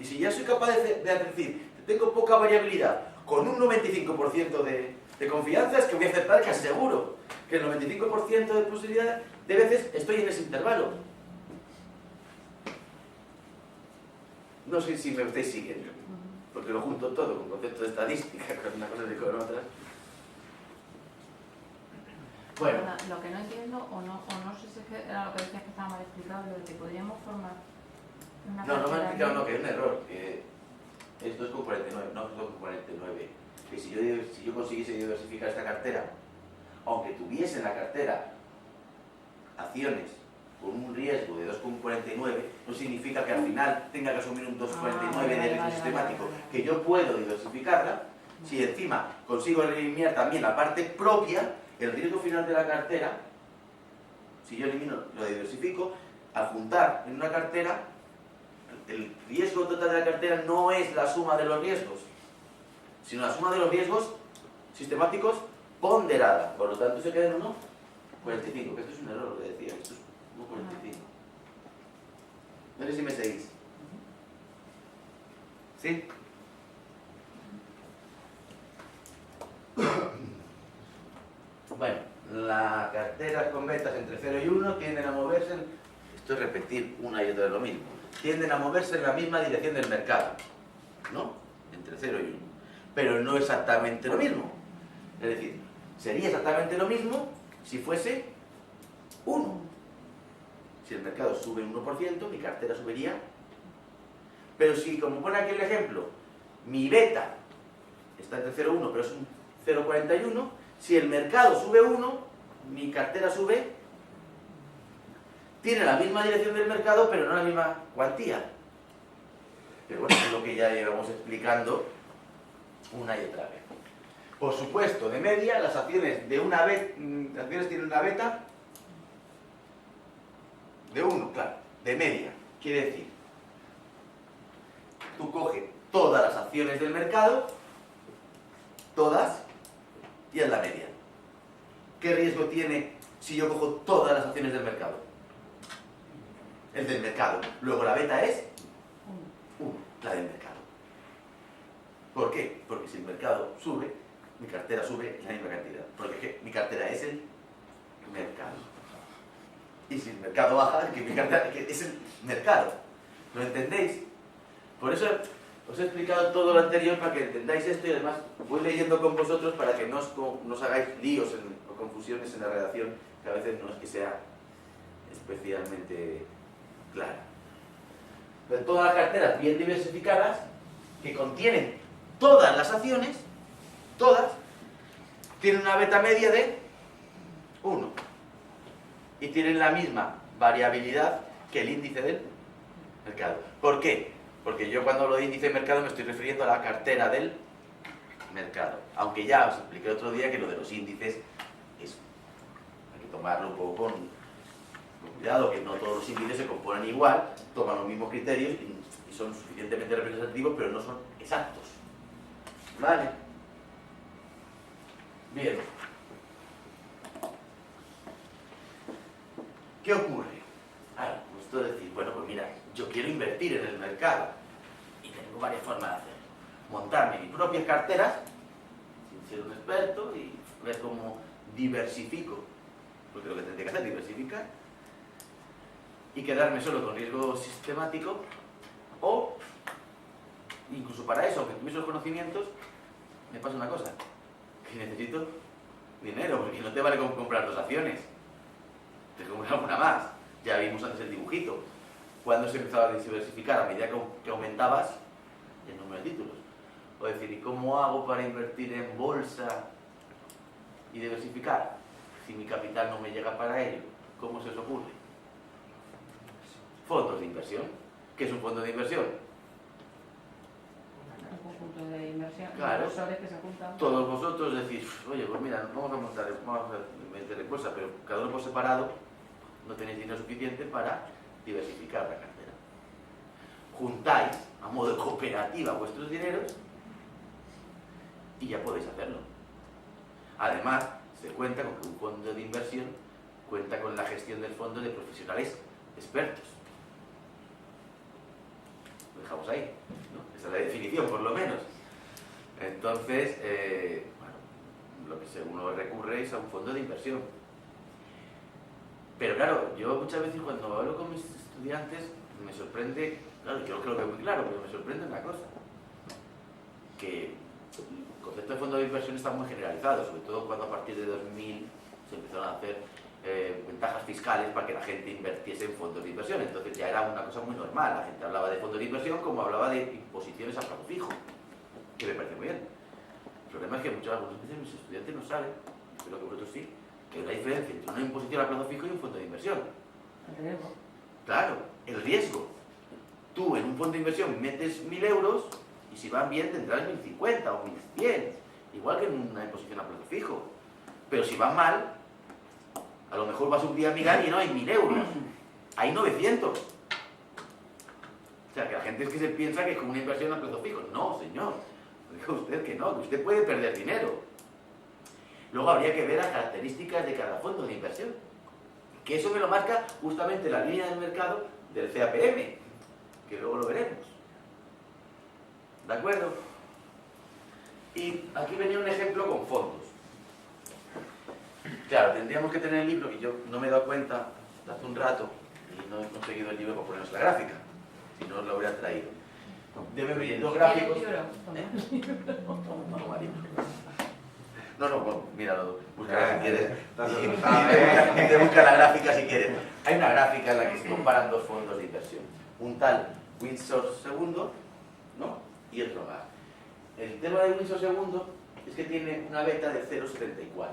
Y si ya soy capaz de decir que tengo poca variabilidad con un 95% de confianza, es que voy a acertar casi seguro. Que el 95% de posibilidad de veces estoy en ese intervalo. No sé si me estáis siguiendo, porque lo junto todo con concepto de estadística, con una cosa y con otras. Bueno. Lo que no entiendo, o no sé si es que era lo que decías que estaba mal explicado, lo de que podríamos formar una No, no me han cartera explicado, de- no, que es un error, que es 2,49, no es 2,49. Que si yo consiguiese diversificar esta cartera, aunque tuviese en la cartera acciones con un riesgo de 2,49, no significa que al final tenga que asumir un 2,49 de riesgo sistemático, que yo puedo diversificarla, si encima consigo eliminar también la parte propia, el riesgo final de la cartera, si yo elimino, lo diversifico, al juntar en una cartera, el riesgo total de la cartera no es la suma de los riesgos, sino la suma de los riesgos sistemáticos ponderada. Por lo tanto, se queda en 1,45, que esto es un error lo que decía, esto es 1,45. No sé si me seguís. ¿Sí? Bueno, las carteras con ventas entre 0 y 1 tienden a moverse, esto es repetir una y otra vez lo mismo, tienden a moverse en la misma dirección del mercado, ¿no? Entre 0 y 1. Pero no exactamente lo mismo. Es decir, sería exactamente lo mismo si fuese 1. Si el mercado sube un 1%, mi cartera subiría. Pero si, como pone aquí el ejemplo, mi beta está entre 0 y 1, pero es un 0,41, si el mercado sube 1, mi cartera sube, tiene la misma dirección del mercado, pero no la misma cuantía. Pero bueno, es lo que ya llevamos explicando una y otra vez. Por supuesto, de media, las acciones de una vez, las acciones tienen una beta de 1, claro, de media. Quiere decir, tú coges todas las acciones del mercado, todas, y es la media. ¿Qué riesgo tiene si yo cojo todas las acciones del mercado? El del mercado. Luego la beta es 1, la del mercado. ¿Por qué? Porque si el mercado sube, mi cartera sube en la misma cantidad. Porque mi cartera es el mercado. Y si el mercado baja, que mi cartera es el mercado. ¿Lo entendéis? Por eso os he explicado todo lo anterior para que entendáis esto y además voy leyendo con vosotros para que no os hagáis líos o confusiones en la redacción, que a veces no es que sea especialmente clara. Pero todas las carteras bien diversificadas, que contienen todas las acciones, todas, tienen una beta media de 1 y tienen la misma variabilidad que el índice del mercado. ¿Por qué? Porque yo cuando hablo de índice de mercado me estoy refiriendo a la cartera del mercado. Aunque ya os expliqué otro día que lo de los índices es, hay que tomarlo un poco con cuidado, que no todos los índices se componen igual, toman los mismos criterios y son suficientemente representativos, pero no son exactos. ¿Vale? Bien. ¿Qué ocurre? Ahora, quiero invertir en el mercado. Y tengo varias formas de hacerlo. Montarme mis propias carteras, sin ser un experto, y ver cómo diversifico, porque lo que tendría que hacer es diversificar, y quedarme solo con riesgo sistemático, o incluso para eso, aunque tuviese los conocimientos, me pasa una cosa, que necesito dinero, porque no te vale con comprar 2 acciones, te compras alguna más. Ya vimos antes el dibujito, cuando se empezaba a diversificar a medida que aumentabas el número de títulos. O decir, ¿y cómo hago para invertir en bolsa y diversificar? Si mi capital no me llega para ello, ¿cómo se os ocurre? Fondos de inversión. ¿Qué es un fondo de inversión? Un conjunto de inversión, Claro. inversores que se juntan. Todos vosotros decís, oye, pues mira, vamos a meter en bolsa, pero cada uno por separado no tenéis dinero suficiente para diversificar la cartera. Juntáis a modo de cooperativa vuestros dineros y ya podéis hacerlo. Además, se cuenta con que un fondo de inversión cuenta con la gestión del fondo de profesionales expertos. Lo dejamos ahí, ¿no? Esa es la definición, por lo menos. Entonces, bueno, lo que uno recurre es a un fondo de inversión. Pero claro, yo muchas veces cuando hablo con mis estudiantes me sorprende, claro, yo creo que es muy claro, pero me sorprende una cosa, que el concepto de fondo de inversión está muy generalizado, sobre todo cuando a partir de 2000 se empezaron a hacer ventajas fiscales para que la gente invirtiese en fondos de inversión. Entonces ya era una cosa muy normal, la gente hablaba de fondos de inversión como hablaba de imposiciones a plazo fijo, que me parece muy bien. El problema es que muchas veces mis estudiantes no saben, espero que vosotros sí, que hay una diferencia entre una imposición a plazo fijo y un fondo de inversión. El riesgo. Claro, el riesgo. Tú en un fondo de inversión metes 1.000 euros y si van bien tendrás 1.050 o 1.100, igual que en una imposición a plazo fijo. Pero si van mal, a lo mejor vas un día a mirar y no hay 1.000 euros, hay 900. O sea, que la gente es que se piensa que es como una inversión a plazo fijo. No, señor, dijo usted que no, que usted puede perder dinero. Luego habría que ver las características de cada fondo de inversión, que eso me lo marca justamente la línea del mercado del CAPM, que luego lo veremos. ¿De acuerdo? Y aquí venía un ejemplo con fondos. Claro, tendríamos que tener el libro, y yo no me he dado cuenta hasta hace un rato, y no he conseguido el libro para ponernos la gráfica, si no os lo habría traído. Debe venir 2 gráficos. ¿Quieres libro? Toma libro. No, bueno, míralo, búscalo si quieres. Y te busca la gráfica si quieres. Hay una gráfica en la que se comparan 2 fondos de inversión. Un tal Windsor II, ¿no? Y otro más. El tema de Windsor II es que tiene una beta de 0,74.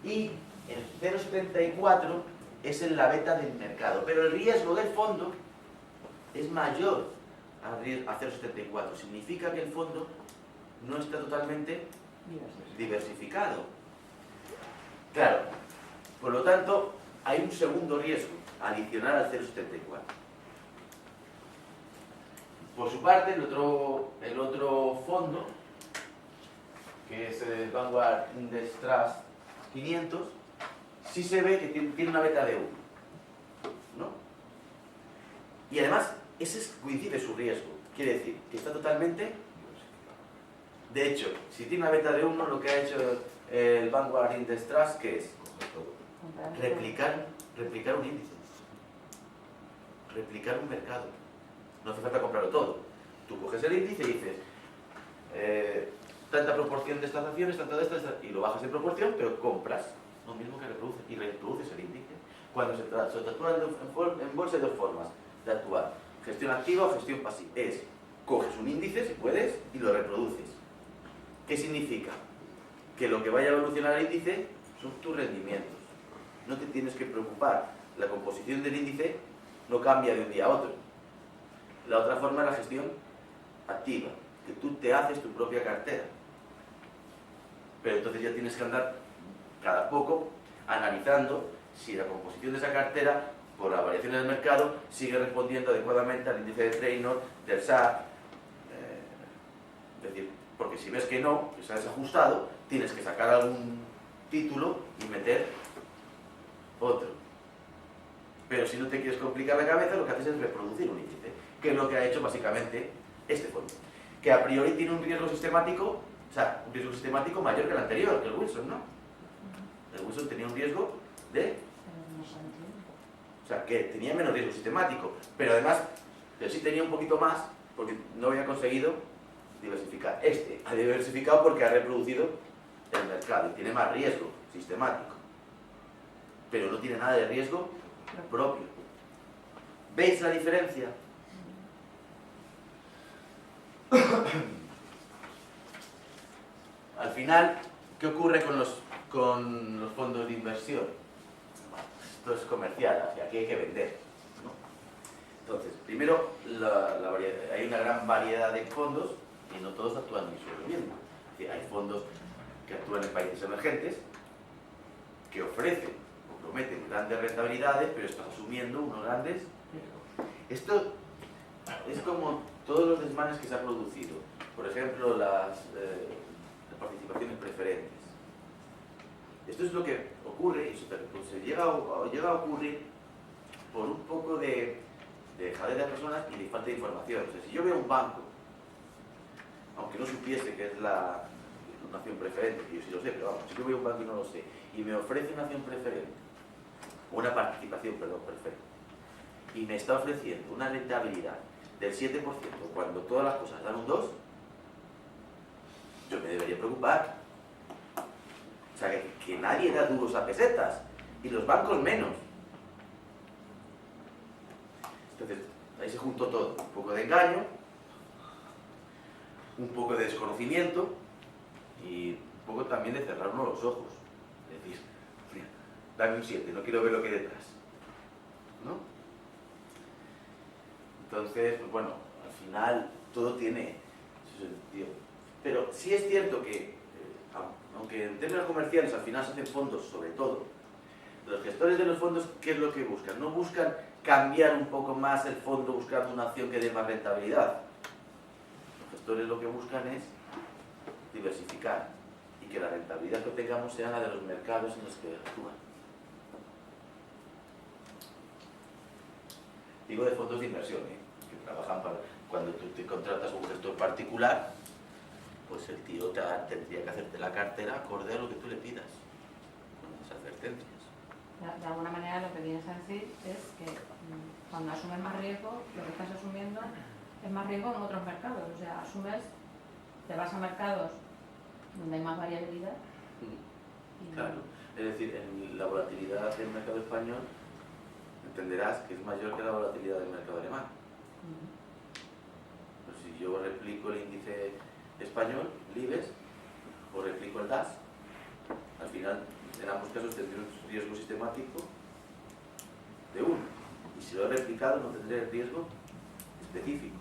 Y el 0,74 es en la beta del mercado. Pero el riesgo del fondo es mayor a 0,74. Significa que el fondo no está totalmente diversificado. Claro, por lo tanto, hay un segundo riesgo adicional al 0,74. Por su parte, el otro fondo, que es el Vanguard Index Trust 500, sí se ve que tiene una beta de 1, ¿no? Y además, ese coincide su riesgo. Quiere decir que está totalmente... De hecho, si tiene una beta de 1, lo que ha hecho el Vanguard Index Trust, ¿qué es? Replicar un índice. Replicar un mercado. No hace falta comprarlo todo. Tú coges el índice y dices, tanta proporción de estas acciones, tanta de estas, y lo bajas en proporción, pero compras lo mismo que reproduces, y reproduces el índice. Cuando se actúa en bolsa hay 2 formas de actuar. Gestión activa o gestión pasiva. Es, coges un índice, si puedes, y lo reproduces. ¿Qué significa? Que lo que vaya a evolucionar el índice son tus rendimientos. No te tienes que preocupar. La composición del índice no cambia de un día a otro. La otra forma es la gestión activa, que tú te haces tu propia cartera. Pero entonces ya tienes que andar cada poco analizando si la composición de esa cartera, por las variaciones del mercado, sigue respondiendo adecuadamente al índice de Treynor, del SAR. Es decir, porque si ves que no, que se ha desajustado, tienes que sacar algún título y meter otro. Pero si no te quieres complicar la cabeza, lo que haces es reproducir un índice, que es lo que ha hecho básicamente este fondo, que a priori tiene un riesgo sistemático, o sea, un riesgo sistemático mayor que el anterior, que el Wilson, ¿no? El Wilson tenía un riesgo de... O sea, que tenía menos riesgo sistemático, pero además, pero sí tenía un poquito más, porque no había conseguido diversificar. Este ha diversificado porque ha reproducido el mercado y tiene más riesgo sistemático, pero no tiene nada de riesgo propio. ¿Veis la diferencia? Al final, ¿qué ocurre con los fondos de inversión? Bueno, esto es comercial, y aquí hay que vender, ¿no? Entonces, primero, hay una gran variedad de fondos y no todos actúan ni sobre lo mismo. Es decir, hay fondos que actúan en países emergentes que ofrecen o prometen grandes rentabilidades, pero están asumiendo unos grandes riesgos. Esto es como todos los desmanes que se han producido. Por ejemplo, las participaciones preferentes. Esto es lo que ocurre y se llega a ocurrir por un poco de dejadez de las personas y de falta de información. O sea, si yo veo un banco, aunque no supiese que es una acción preferente, que yo sí lo sé, pero vamos, si yo veo un banco y no lo sé, y me ofrece una acción preferente, una participación, perdón, preferente, y me está ofreciendo una rentabilidad del 7% cuando todas las cosas dan un 2%, yo me debería preocupar. O sea, que nadie da duros a pesetas, y los bancos menos. Entonces, ahí se juntó todo, un poco de engaño, un poco de desconocimiento y un poco también de cerrar uno los ojos. Es decir, mira, dame un 7, no quiero ver lo que hay detrás, ¿no? Entonces, pues bueno, al final todo tiene su sentido. Pero sí es cierto que, aunque en términos comerciales al final se hacen fondos sobre todo, los gestores de los fondos, ¿qué es lo que buscan? No buscan cambiar un poco más el fondo buscando una acción que dé más rentabilidad. Los gestores lo que buscan es diversificar y que la rentabilidad que obtengamos sea la de los mercados en los que actúan. Digo de fondos de inversión, que trabajan para... Cuando tú te contratas a un gestor particular, pues el tío tendría que hacerte la cartera acorde a lo que tú le pidas, con las advertencias. De alguna manera lo que vienes a decir es que cuando asumes más riesgo, lo que estás asumiendo es más riesgo en otros mercados. O sea, te vas a mercados donde hay más variabilidad. Claro, es decir, en la volatilidad del mercado español entenderás que es mayor que la volatilidad del mercado alemán. Pues si yo replico el índice español, el IBEX, o replico el DAX, al final en ambos casos tendré un riesgo sistemático de 1, y si lo he replicado no tendré el riesgo específico,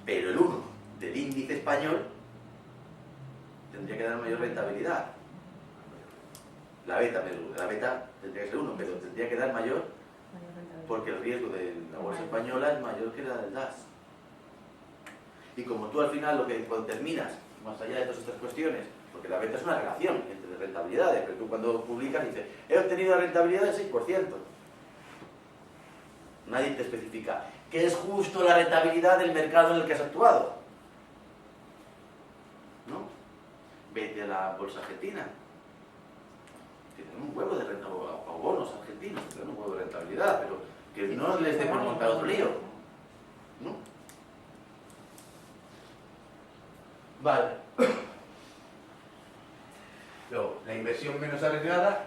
pero el 1 del índice español tendría que dar mayor rentabilidad. La beta tendría que ser 1, pero tendría que dar mayor porque el riesgo de la bolsa española es mayor que la del DAX. Y como tú al final lo que cuando terminas, más allá de todas estas cuestiones, porque la beta es una relación entre rentabilidades, pero tú cuando publicas dices, he obtenido la rentabilidad del 6%. Nadie te especifica qué es justo la rentabilidad del mercado en el que has actuado. ¿No? Vete a la bolsa argentina. Tienen un huevo de rentabilidad, o bonos argentinos, tienen un huevo de rentabilidad, pero que no les dé por montar otro lío. ¿No? Vale. Luego, la inversión menos arriesgada,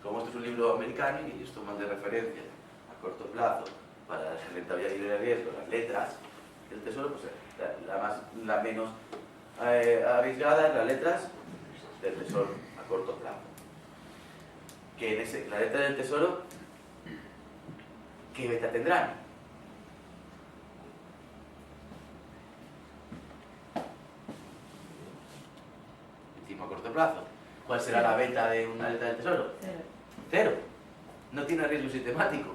como esto es un libro americano y ellos toman de referencia a corto plazo para la rentabilidad libre de riesgo, las letras del tesoro, pues la menos arriesgada es las letras del tesoro a corto plazo. Que en la letra del tesoro, ¿qué beta tendrán? A corto plazo. ¿Cuál será la beta de una letra del tesoro? 0. No tiene riesgo sistemático.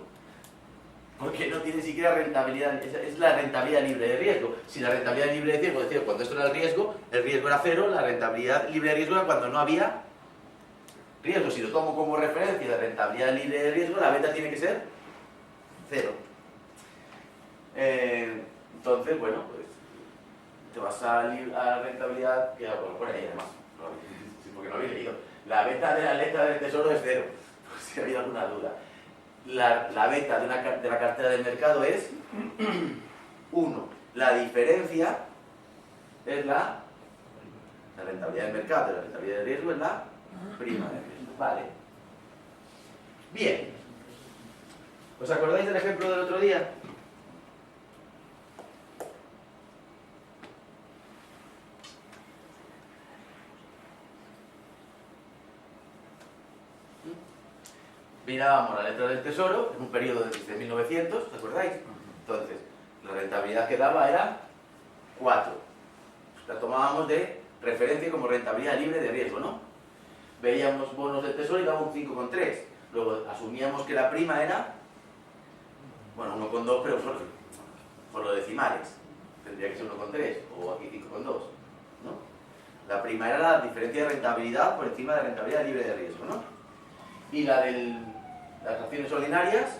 Porque no tiene siquiera rentabilidad. Es la rentabilidad libre de riesgo. Si la rentabilidad libre de riesgo, es decir, cuando esto era el riesgo era 0, la rentabilidad libre de riesgo era cuando no había riesgo, si lo tomo como referencia de rentabilidad libre de riesgo, la beta tiene que ser 0. Entonces, bueno, pues te vas a la rentabilidad, que lo pone ahí además, porque no lo habéis leído. La beta de la letra del tesoro es 0, por si había alguna duda. La beta de la cartera del mercado es 1. La diferencia es la rentabilidad del mercado, la rentabilidad de riesgo es la prima de riesgo. Vale. Bien. ¿Os acordáis del ejemplo del otro día? Mirábamos la letra del tesoro en un periodo de 1900, ¿os acordáis? Entonces, la rentabilidad que daba era 4. La tomábamos de referencia como rentabilidad libre de riesgo, ¿no? Veíamos bonos del tesoro y daba un 5,3. Luego asumíamos que la prima era, bueno, 1,2, pero por los decimales. Tendría que ser 1,3 o aquí 5,2, ¿no? La prima era la diferencia de rentabilidad por encima de la rentabilidad libre de riesgo, ¿no? Y las acciones ordinarias,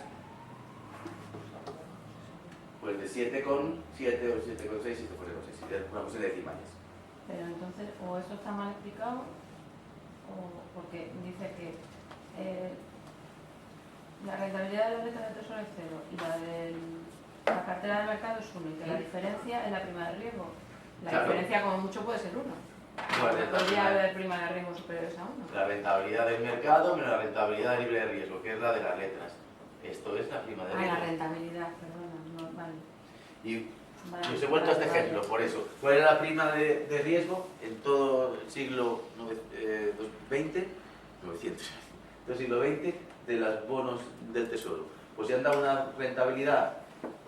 pues de 7,7 o 7,6, 7,6, una cosa de decimales. Pero entonces, o eso está mal explicado, o porque dice que la rentabilidad de la letra del tesoro es 0 y la de la cartera de mercado es 1 y que la diferencia es la prima de riesgo. La Claro. diferencia como mucho puede ser 1. Vale, No podría haber prima de riesgo superiores a 1. La rentabilidad del mercado menos la rentabilidad libre de riesgo, que es la de las letras. Esto es la prima de Ah, riesgo. la rentabilidad, perdona, no, vale. Y Vale, os he vuelto a este vale, ejemplo, vale. por eso. ¿Cuál era la prima de riesgo en todo el siglo XX? 900. Todo el siglo XX de los bonos del tesoro. Pues ya han dado una rentabilidad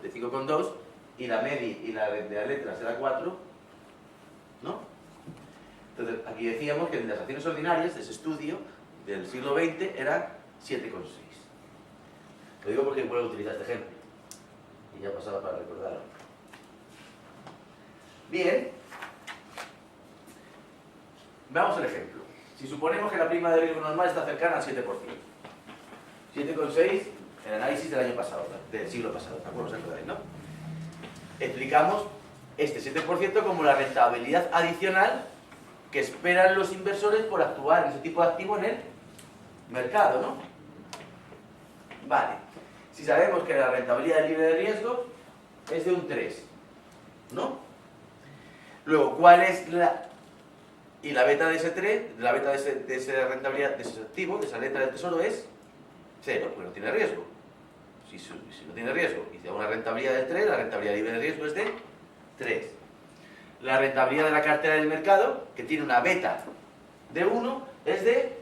de 5,2 y la media y la de las letras era 4, ¿no? Entonces, aquí decíamos que en las acciones ordinarias de ese estudio del siglo XX eran 7,6. Lo digo porque vuelvo a utilizar este ejemplo. Y ya pasaba para recordarlo. Bien. Veamos el ejemplo. Si suponemos que la prima de riesgo normal está cercana al 7%. 7,6 en el análisis del año pasado, del siglo pasado, ¿de acuerdo? ¿Os acordáis, no? Explicamos este 7% como la rentabilidad adicional que esperan los inversores por actuar en ese tipo de activo en el mercado, ¿no? Vale. Si sabemos que la rentabilidad libre de riesgo es de un 3, ¿no? Luego, ¿cuál es la... Y la beta de ese 3, la beta de esa rentabilidad, de ese activo, de esa letra del tesoro es 0, porque no tiene riesgo. Si no tiene riesgo y da una rentabilidad de 3, la rentabilidad libre de riesgo es de 3. La rentabilidad de la cartera del mercado, que tiene una beta de 1, es de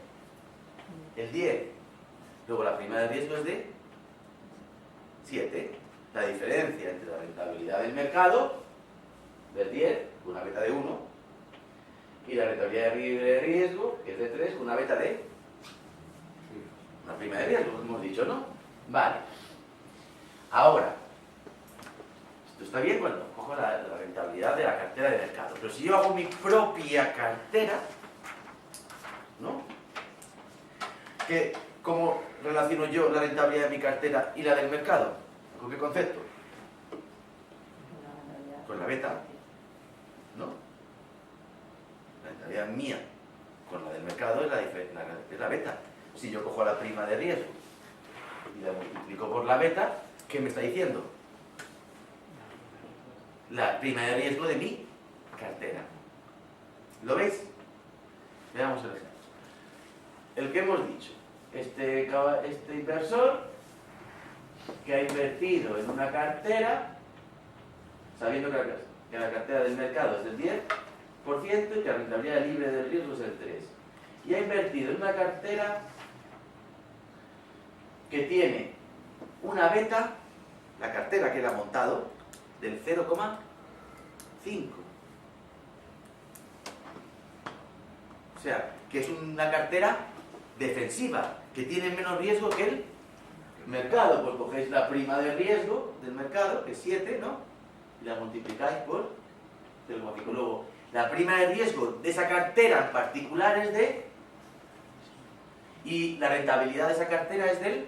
el 10. Luego la prima de riesgo es de 7. La diferencia entre la rentabilidad del mercado, del 10, con una beta de 1, y la rentabilidad libre de riesgo, que es de 3, con una beta de una prima de riesgo, como hemos dicho, ¿no? Vale. Ahora, esto está bien cuando cojo la rentabilidad de la cartera de mercado. Pero si yo hago mi propia cartera, ¿no? ¿Cómo relaciono yo la rentabilidad de mi cartera y la del mercado? ¿Con qué concepto? Con la beta, ¿no? La rentabilidad mía con la del mercado es la beta. Si yo cojo la prima de riesgo y la multiplico por la beta, ¿qué me está diciendo? La prima de riesgo de mi cartera. ¿Lo veis? Veamos el ejemplo. El que hemos dicho. Este inversor que ha invertido en una cartera, sabiendo que la cartera del mercado es del 10% y que la rentabilidad libre del riesgo es el 3%. Y ha invertido en una cartera que tiene una beta, la cartera que él ha montado, del 0,5. O sea, que es una cartera defensiva, que tiene menos riesgo que el mercado. Pues cogéis la prima de riesgo del mercado, que es 7, ¿no? Y la multiplicáis por 0,5. Luego, la prima de riesgo de esa cartera en particular es de Y la rentabilidad de esa cartera es del...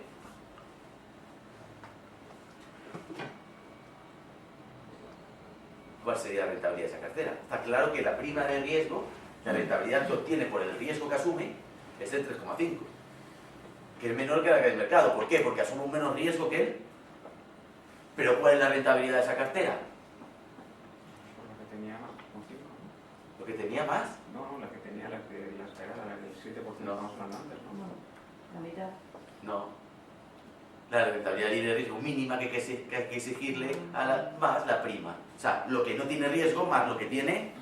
¿Cuál sería la rentabilidad de esa cartera? Está claro que la prima de riesgo, la rentabilidad que obtiene por el riesgo que asume, es del 3,5, que es menor que la que del mercado. ¿Por qué? Porque asume un menos riesgo que él. Pero ¿cuál es la rentabilidad de esa cartera? Lo que tenía más, un 5, ¿no? ¿Lo que tenía más? No, la que tenía, la esperada, la del 7% No. estamos hablando antes, ¿no? Bueno, la mitad. No. La rentabilidad libre de riesgo mínima que hay que exigirle a la, más la prima. O sea, lo que no tiene riesgo más lo que tiene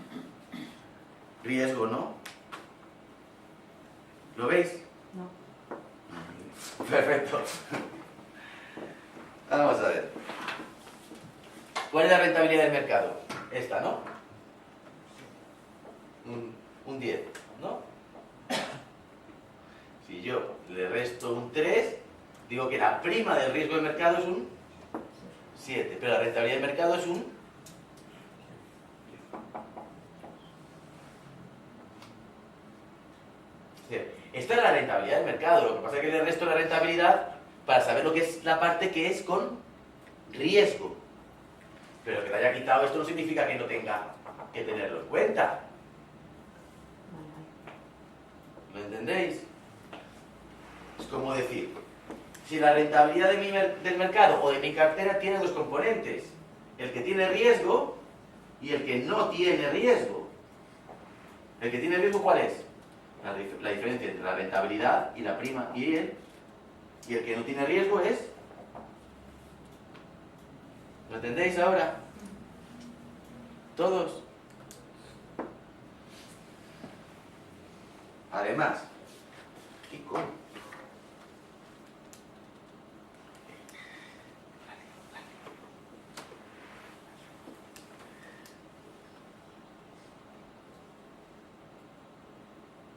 riesgo, ¿no? ¿Lo veis? No. Perfecto. Vamos a ver. ¿Cuál es la rentabilidad del mercado? Esta, ¿no? Un 10, ¿no? Si yo le resto un 3, digo que la prima del riesgo del mercado es un 7, pero la rentabilidad del mercado es un... Esta es la rentabilidad del mercado, lo que pasa es que le resto la rentabilidad para saber lo que es la parte que es con riesgo. Pero que te haya quitado esto no significa que no tenga que tenerlo en cuenta. ¿Lo entendéis? Es como decir, si la rentabilidad del mercado o de mi cartera tiene dos componentes, el que tiene riesgo y el que no tiene riesgo. ¿El que tiene riesgo cuál es? La diferencia entre la rentabilidad y la prima y el que no tiene riesgo es... ¿Lo entendéis ahora? ¿Todos? Además, ¿qué coño?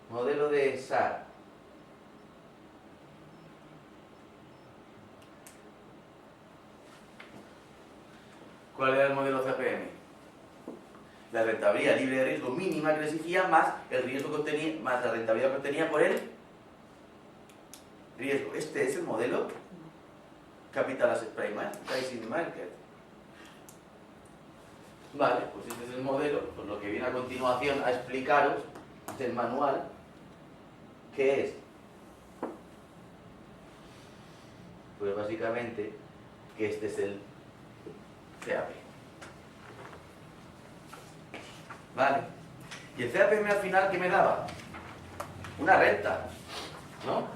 Modelo de SAR. ¿Cuál era el modelo CPM? La rentabilidad libre de riesgo mínima que le exigía más el riesgo que obtenía, más la rentabilidad que obtenía por el riesgo. Este es el modelo Capital Asset Pricing Market. Vale, pues este es el modelo, pues lo que viene a continuación a explicaros del manual, ¿qué es? Pues básicamente que este es el CAP. Vale. ¿Y el CAPM al final qué me daba? Una renta, ¿no?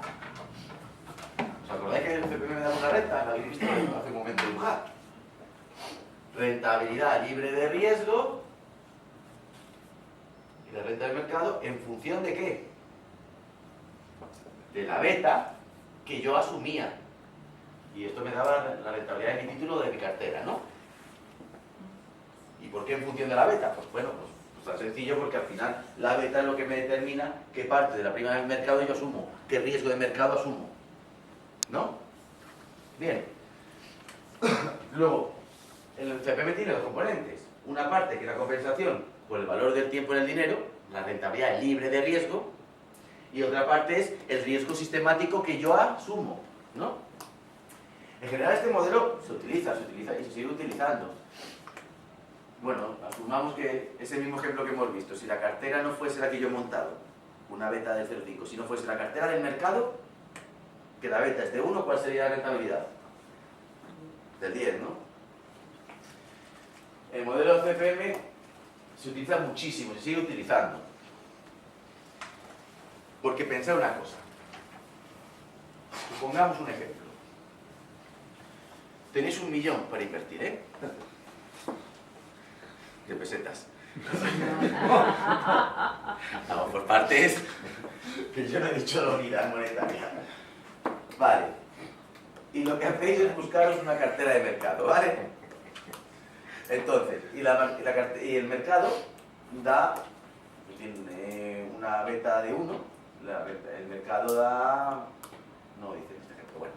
¿Os acordáis que el CAPM me daba una renta? La habéis visto hace un momento dibujar. Rentabilidad libre de riesgo y la renta del mercado en función de ¿qué? De la beta que yo asumía. Y esto me daba la rentabilidad de mi título de mi cartera, ¿no? ¿Y por qué en función de la beta? Pues bueno, pues tan sencillo porque al final la beta es lo que me determina qué parte de la prima del mercado yo asumo, qué riesgo de mercado asumo, ¿no? Bien. Luego, el CPM tiene dos componentes. Una parte que es la compensación por el valor del tiempo en el dinero, la rentabilidad libre de riesgo, y otra parte es el riesgo sistemático que yo asumo, ¿no? En general este modelo se utiliza y se sigue utilizando. Bueno, asumamos que ese mismo ejemplo que hemos visto, si la cartera no fuese la que yo he montado, una beta de 0,5, si no fuese la cartera del mercado, que la beta es de 1, ¿cuál sería la rentabilidad? Del 10, ¿no? El modelo CPM se utiliza muchísimo, se sigue utilizando. Porque pensad una cosa. Supongamos un ejemplo. Tenéis 1 millón para invertir, ¿eh? De pesetas. Vamos por partes, que yo no he dicho la unidad monetaria. Vale. Y lo que hacéis es buscaros una cartera de mercado, ¿vale? Entonces, y el mercado da, pues tiene una beta de 1, el mercado da, no dice en este ejemplo, bueno.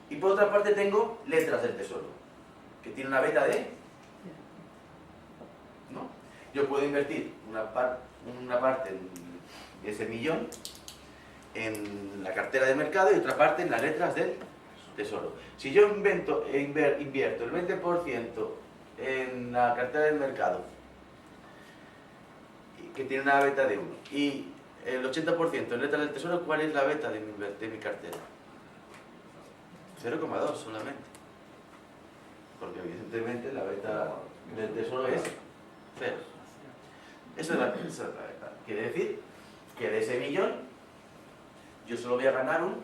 Y por otra parte tengo letras del tesoro, que tiene una beta de, ¿no? Yo puedo invertir una parte de ese millón en la cartera de mercado y otra parte en las letras del tesoro. Si yo invierto el 20% en la cartera del mercado, que tiene una beta de 1, y el 80% en letras del tesoro, ¿cuál es la beta de mi cartera? 0,2 solamente. Porque evidentemente la beta del tesoro es 0. Esa es la beta. Quiere decir que de ese millón yo solo voy a ganar un 20%.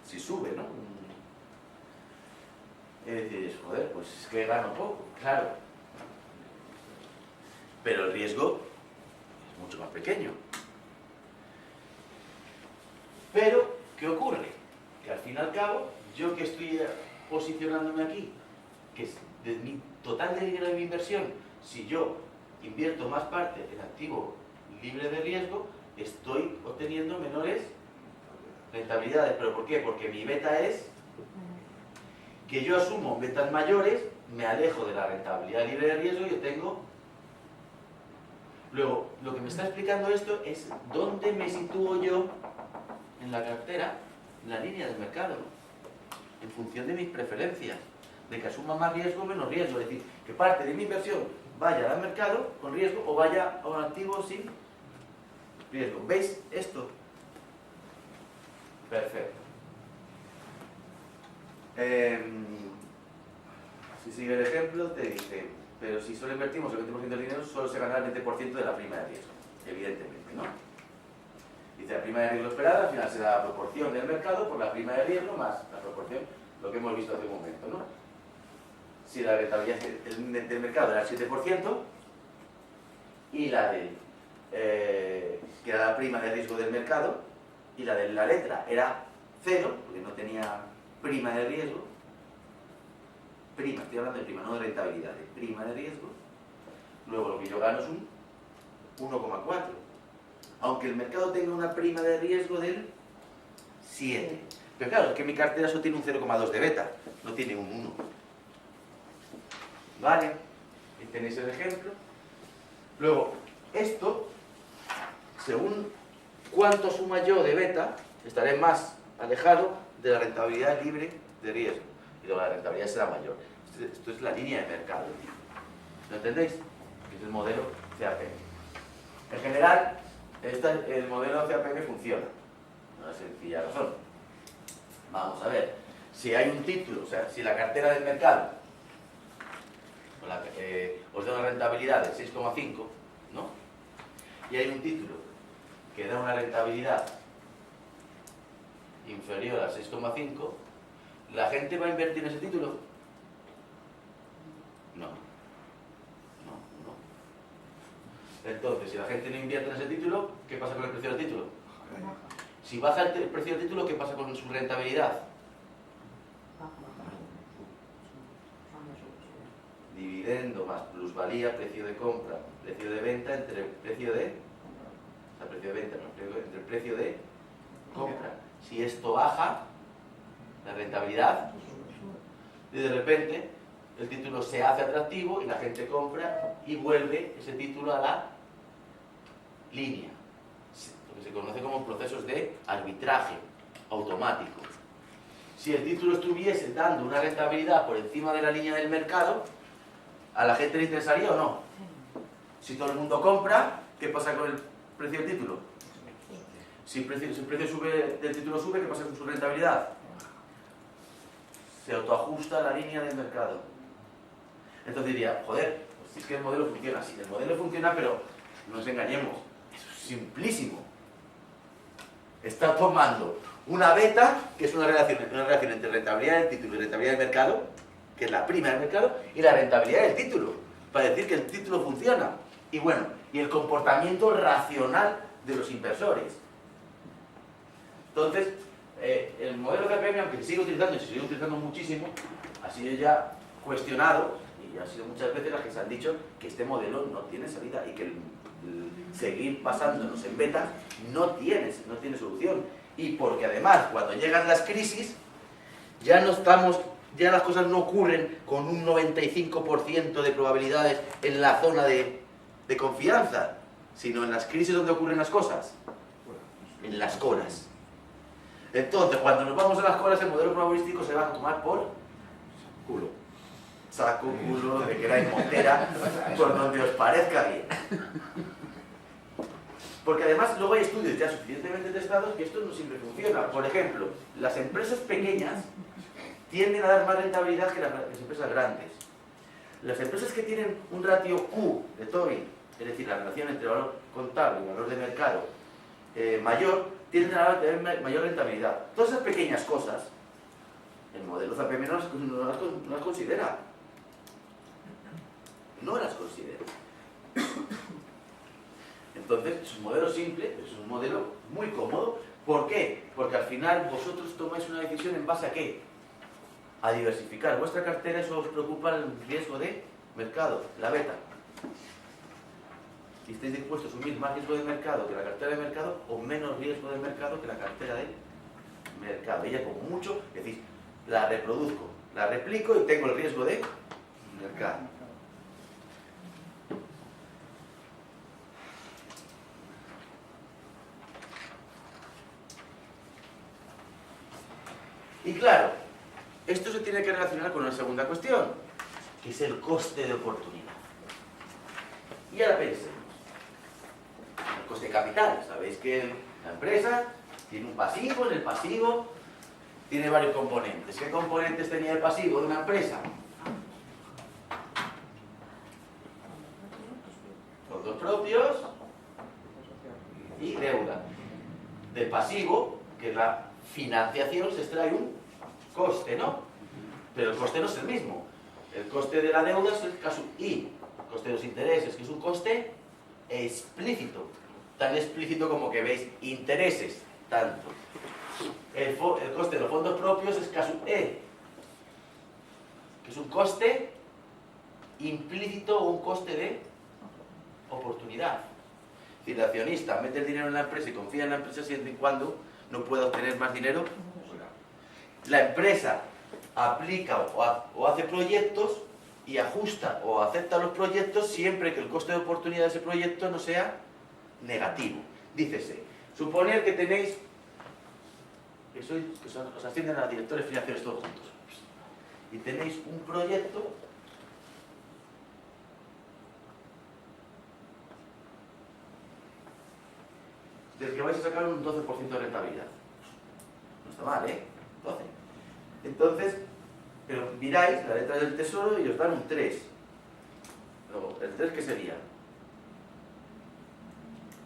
Si sube, ¿no? Es decir, joder, pues es que gano poco, claro. Pero el riesgo es mucho más pequeño. Pero, ¿qué ocurre? Que al fin y al cabo, yo que estoy posicionándome aquí, que es de mi total de dinero de mi inversión, si yo invierto más parte en activo libre de riesgo, estoy obteniendo menores rentabilidades. ¿Pero por qué? Porque mi beta es que yo asumo betas mayores, me alejo de la rentabilidad libre de riesgo y obtengo. Luego, lo que me está explicando esto es dónde me sitúo yo en la cartera, en la línea del mercado, en función de mis preferencias, de que asuma más riesgo o menos riesgo. Es decir, que parte de mi inversión vaya al mercado con riesgo o vaya a un activo sin riesgo. ¿Veis esto? Perfecto. Si sigue el ejemplo, te dice, pero si solo invertimos el 20% del dinero, solo se gana el 20% de la prima de riesgo, evidentemente, ¿no? Dice, la prima de riesgo esperada, al final será la proporción del mercado por la prima de riesgo más la proporción, lo que hemos visto hace un momento, ¿no? Si la rentabilidad del mercado era el 7% y la del, que era la prima de riesgo del mercado, y la de la letra era 0, porque no tenía prima de riesgo, prima, estoy hablando de prima, no de rentabilidad, de prima de riesgo, luego lo que yo gano es un 1,4, aunque el mercado tenga una prima de riesgo del 7. Pero claro, es que mi cartera solo tiene un 0,2 de beta, no tiene un 1. ¿Vale? Ahí tenéis el ejemplo. Luego, esto, según cuánto suma yo de beta, estaré más alejado de la rentabilidad libre de riesgo. Y luego la rentabilidad será mayor. Esto es la línea de mercado. ¿Lo entendéis? Que es el modelo CAPM. En general, el modelo CAPM funciona. Una sencilla razón. Vamos a ver. Si hay un título, o sea, si la cartera del mercado os da una rentabilidad del 6,5, ¿no? Y hay un título que da una rentabilidad inferior al 6,5, ¿la gente va a invertir en ese título? No. Entonces, si la gente no invierte en ese título, ¿qué pasa con el precio del título? Si baja el precio del título, ¿qué pasa con su rentabilidad? Dividendo más plusvalía, precio de compra, precio de venta entre el precio de... O sea, precio de venta, no, entre el precio de compra. Si esto baja, la rentabilidad, y de repente el título se hace atractivo y la gente compra y vuelve ese título a la línea. Lo que se conoce como procesos de arbitraje automático. Si el título estuviese dando una rentabilidad por encima de la línea del mercado, ¿a la gente le interesaría o no? Si todo el mundo compra, ¿qué pasa con el precio del título? Si el precio del título sube, ¿qué pasa con su rentabilidad? Se autoajusta a la línea del mercado. Entonces diría, joder, pues si es que el modelo funciona. Sí, el modelo funciona, pero no nos engañemos. Es simplísimo. Está tomando una beta, que es una relación entre rentabilidad del título y rentabilidad del mercado, que es la prima del mercado, y la rentabilidad del título, para decir que el título funciona. Y bueno, y el comportamiento racional de los inversores. Entonces, el modelo CAPM, aunque se sigue utilizando y se sigue utilizando muchísimo, ha sido ya cuestionado, y ha sido muchas veces las que se han dicho que este modelo no tiene salida y que el seguir basándonos en betas no tiene solución. Y porque además, cuando llegan las crisis, ya las cosas no ocurren con un 95% de probabilidades en la zona de confianza, sino en las crisis donde ocurren las cosas, en las colas. Entonces, cuando nos vamos a las colas, el modelo probabilístico se va a tomar por culo. Saco, culo, de que queráis, montera, por donde os parezca bien. Porque además luego hay estudios ya suficientemente testados que esto no siempre funciona. Por ejemplo, las empresas pequeñas tienden a dar más rentabilidad que las empresas grandes. Las empresas que tienen un ratio Q de Tobin, es decir, la relación entre valor contable y valor de mercado mayor, tienden a tener mayor rentabilidad. Todas esas pequeñas cosas, el modelo ZPM no las considera. No las considera. Entonces, es un modelo simple, es un modelo muy cómodo. ¿Por qué? Porque al final vosotros tomáis una decisión en base a ¿qué? A diversificar vuestra cartera. Eso os preocupa el riesgo de mercado, la beta. Si estáis dispuestos a asumir más riesgo de mercado que la cartera de mercado o menos riesgo de mercado que la cartera de mercado. Ella como mucho decís, la reproduzco, la replico y tengo el riesgo de mercado. Y claro, esto se tiene que relacionar con una segunda cuestión, que es el coste de oportunidad. Y ahora pensemos. El coste de capital. Sabéis que la empresa tiene un pasivo, en el pasivo tiene varios componentes. ¿Qué componentes tenía el pasivo de una empresa? Fondos propios y deuda. Del pasivo, que es la financiación, se extrae un coste, ¿no? Pero el coste no es el mismo. El coste de la deuda es el caso I. El coste de los intereses, que es un coste explícito. Tan explícito como que veis intereses, tanto. El coste de los fondos propios es caso E, que es un coste implícito o un coste de oportunidad. Si el accionista mete el dinero en la empresa y confía en la empresa siempre y cuando no pueda obtener más dinero, la empresa aplica o hace proyectos y ajusta o acepta los proyectos siempre que el coste de oportunidad de ese proyecto no sea negativo. Dícese, suponer que tenéis, os ascienden a directores financieros todos juntos, y tenéis un proyecto del que vais a sacar un 12% de rentabilidad. No está mal, ¿eh? 12. Entonces, pero miráis la letra del tesoro y os dan un 3. Luego, ¿el 3 qué sería?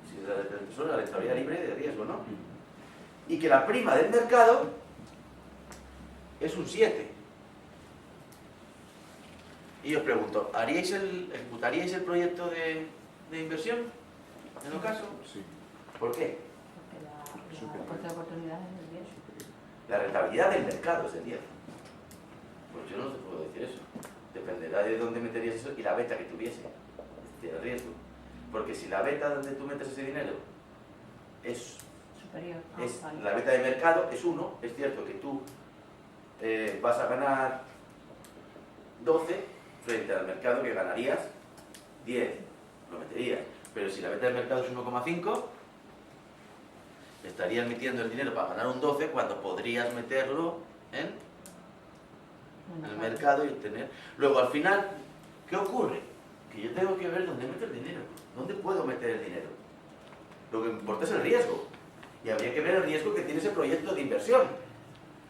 Si es la letra del tesoro, la rentabilidad libre de riesgo, ¿no? Y que la prima del mercado es un 7. Y os pregunto, ¿ejecutaríais el proyecto de inversión? ¿En el caso? Sí. ¿Por qué? Porque la coste de oportunidad es el 10. La rentabilidad del mercado es del 10. Pues yo no te puedo decir eso. Dependerá de dónde meterías eso y la beta que tuviese. El riesgo. Porque si la beta donde tú metes ese dinero es Superior. Vale. la beta de mercado es 1, es cierto que tú vas a ganar 12 frente al mercado que ganarías 10. Lo meterías. Pero si la beta del mercado es 1,5, estarías metiendo el dinero para ganar un 12 cuando podrías meterlo en el mercado y obtener. Luego al final, ¿qué ocurre? Que yo tengo que ver dónde meto el dinero. ¿Dónde puedo meter el dinero? Lo que importa es el riesgo. Y habría que ver el riesgo que tiene ese proyecto de inversión,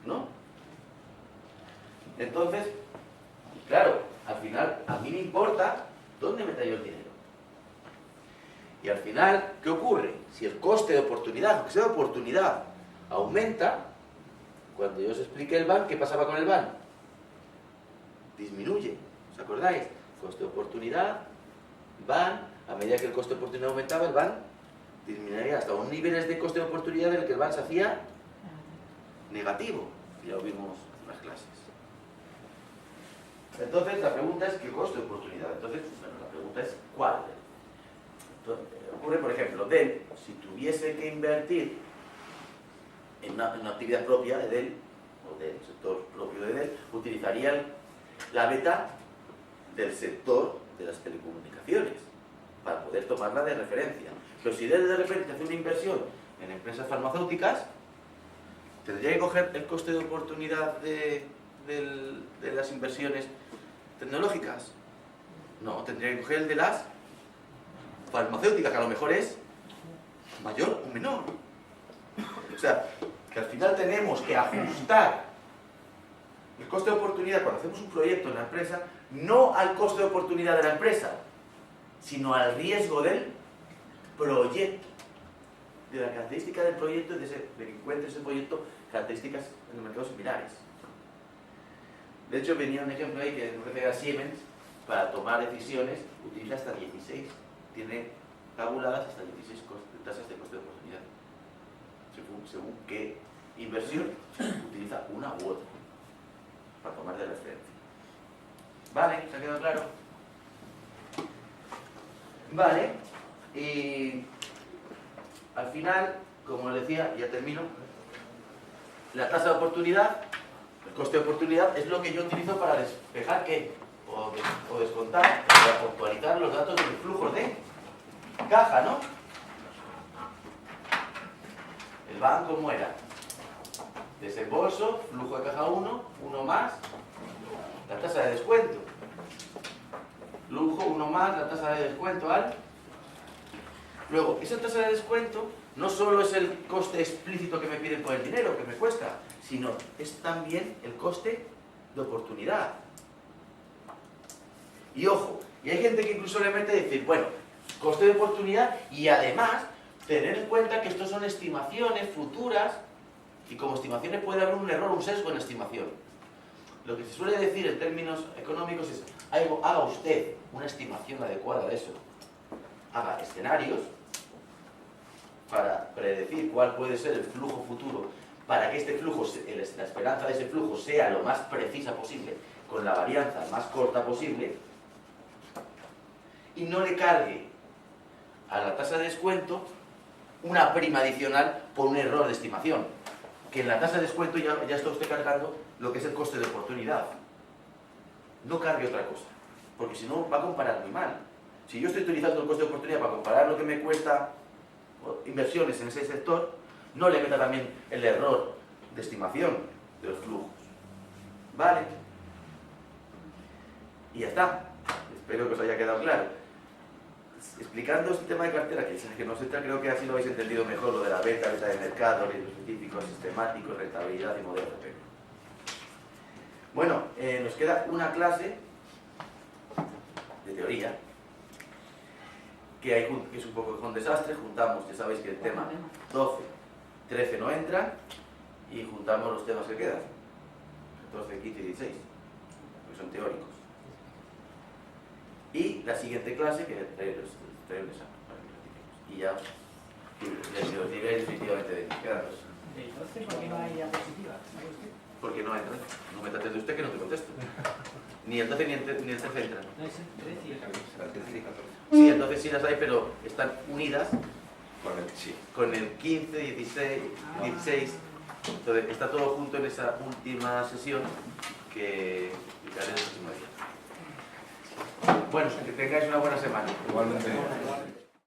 ¿no? Entonces, claro, al final a mí me importa dónde meto yo el dinero. Y al final, ¿qué ocurre? Si el coste de oportunidad, aunque sea de oportunidad, aumenta, cuando yo os expliqué el BAN, ¿qué pasaba con el BAN? Disminuye, ¿os acordáis? Coste de oportunidad, BAN, a medida que el coste de oportunidad aumentaba, el BAN disminuiría hasta un nivel de coste de oportunidad en el que el BAN se hacía negativo. Ya lo vimos en las clases. Entonces, la pregunta es ¿qué coste de oportunidad? Entonces, bueno, la pregunta es ¿cuál? Entonces, ocurre, por ejemplo, Dell, si tuviese que invertir en una actividad propia de Dell, o del sector propio de Dell, utilizarían la beta del sector de las telecomunicaciones. para poder tomarla de referencia. Pero si de repente hace una inversión en empresas farmacéuticas, ¿tendría que coger el coste de oportunidad de las inversiones tecnológicas? No, tendría que coger el de las farmacéuticas, que a lo mejor es mayor o menor. O sea, que al final tenemos que ajustar el coste de oportunidad cuando hacemos un proyecto en la empresa, no al coste de oportunidad de la empresa, sino al riesgo del proyecto, de la característica del proyecto y de que encuentre ese proyecto características en el mercado similares. De hecho, venía un ejemplo ahí que me parece que era Siemens, para tomar decisiones, utiliza hasta 16, tiene tabuladas hasta 16 tasas de coste de oportunidad, según qué inversión utiliza una u otra, para tomar de referencia. ¿Vale? ¿Se ha quedado claro? Vale, y al final, como os decía, ya termino, la tasa de oportunidad, el coste de oportunidad, es lo que yo utilizo para despejar ¿qué? O descontar, para actualizar los datos de los flujos de caja, ¿no? El banco, ¿cómo era? Desembolso, flujo de caja 1, 1 más, la tasa de descuento. Flujo, 1 más, la tasa de descuento al... Luego, esa tasa de descuento no solo es el coste explícito que me piden por el dinero, que me cuesta, sino es también el coste de oportunidad. Y ojo, y hay gente que incluso le mete decir, bueno, coste de oportunidad y además tener en cuenta que estos son estimaciones futuras y como estimaciones puede haber un error, un sesgo en la estimación. Lo que se suele decir en términos económicos es, haga usted una estimación adecuada de eso. Haga escenarios para predecir cuál puede ser el flujo futuro, para que este flujo, la esperanza de ese flujo sea lo más precisa posible, con la varianza más corta posible, y no le cargue a la tasa de descuento una prima adicional por un error de estimación. Que en la tasa de descuento ya está usted cargando lo que es el coste de oportunidad. No cargue otra cosa, porque si no va a comparar muy mal. Si yo estoy utilizando el coste de oportunidad para comparar lo que me cuesta inversiones en ese sector, no le meta también el error de estimación de los flujos. ¿Vale? Y ya está. Espero que os haya quedado claro. Explicando este tema de cartera, que no sé, creo que así lo habéis entendido mejor, lo de la beta de mercado, riesgos específicos, sistemáticos, rentabilidad y modelo de apego. Bueno, nos queda una clase de teoría, que es un poco un desastre. Juntamos, ya sabéis que el tema 12, 13 no entran, y juntamos los temas que quedan, 14, 15 y 16, que son teóricos. Y la siguiente clase, que trae un examen para que practiquemos. Y ya los niveles definitivamente de quedaros. ¿Del 12 por qué no hay diapositivas? ¿Sabe usted? Porque no entran. No me trates de usted que no te contesto. Ni el 12 ni el 13 entran. No, es el 13 y el 14. La 13 y 14. Sí, entonces sí las hay, pero están unidas Sí. con el 15, 16, 16. Entonces está todo junto en esa última sesión que explicaré el próximo día. Bueno, que tengáis una buena semana. Igualmente.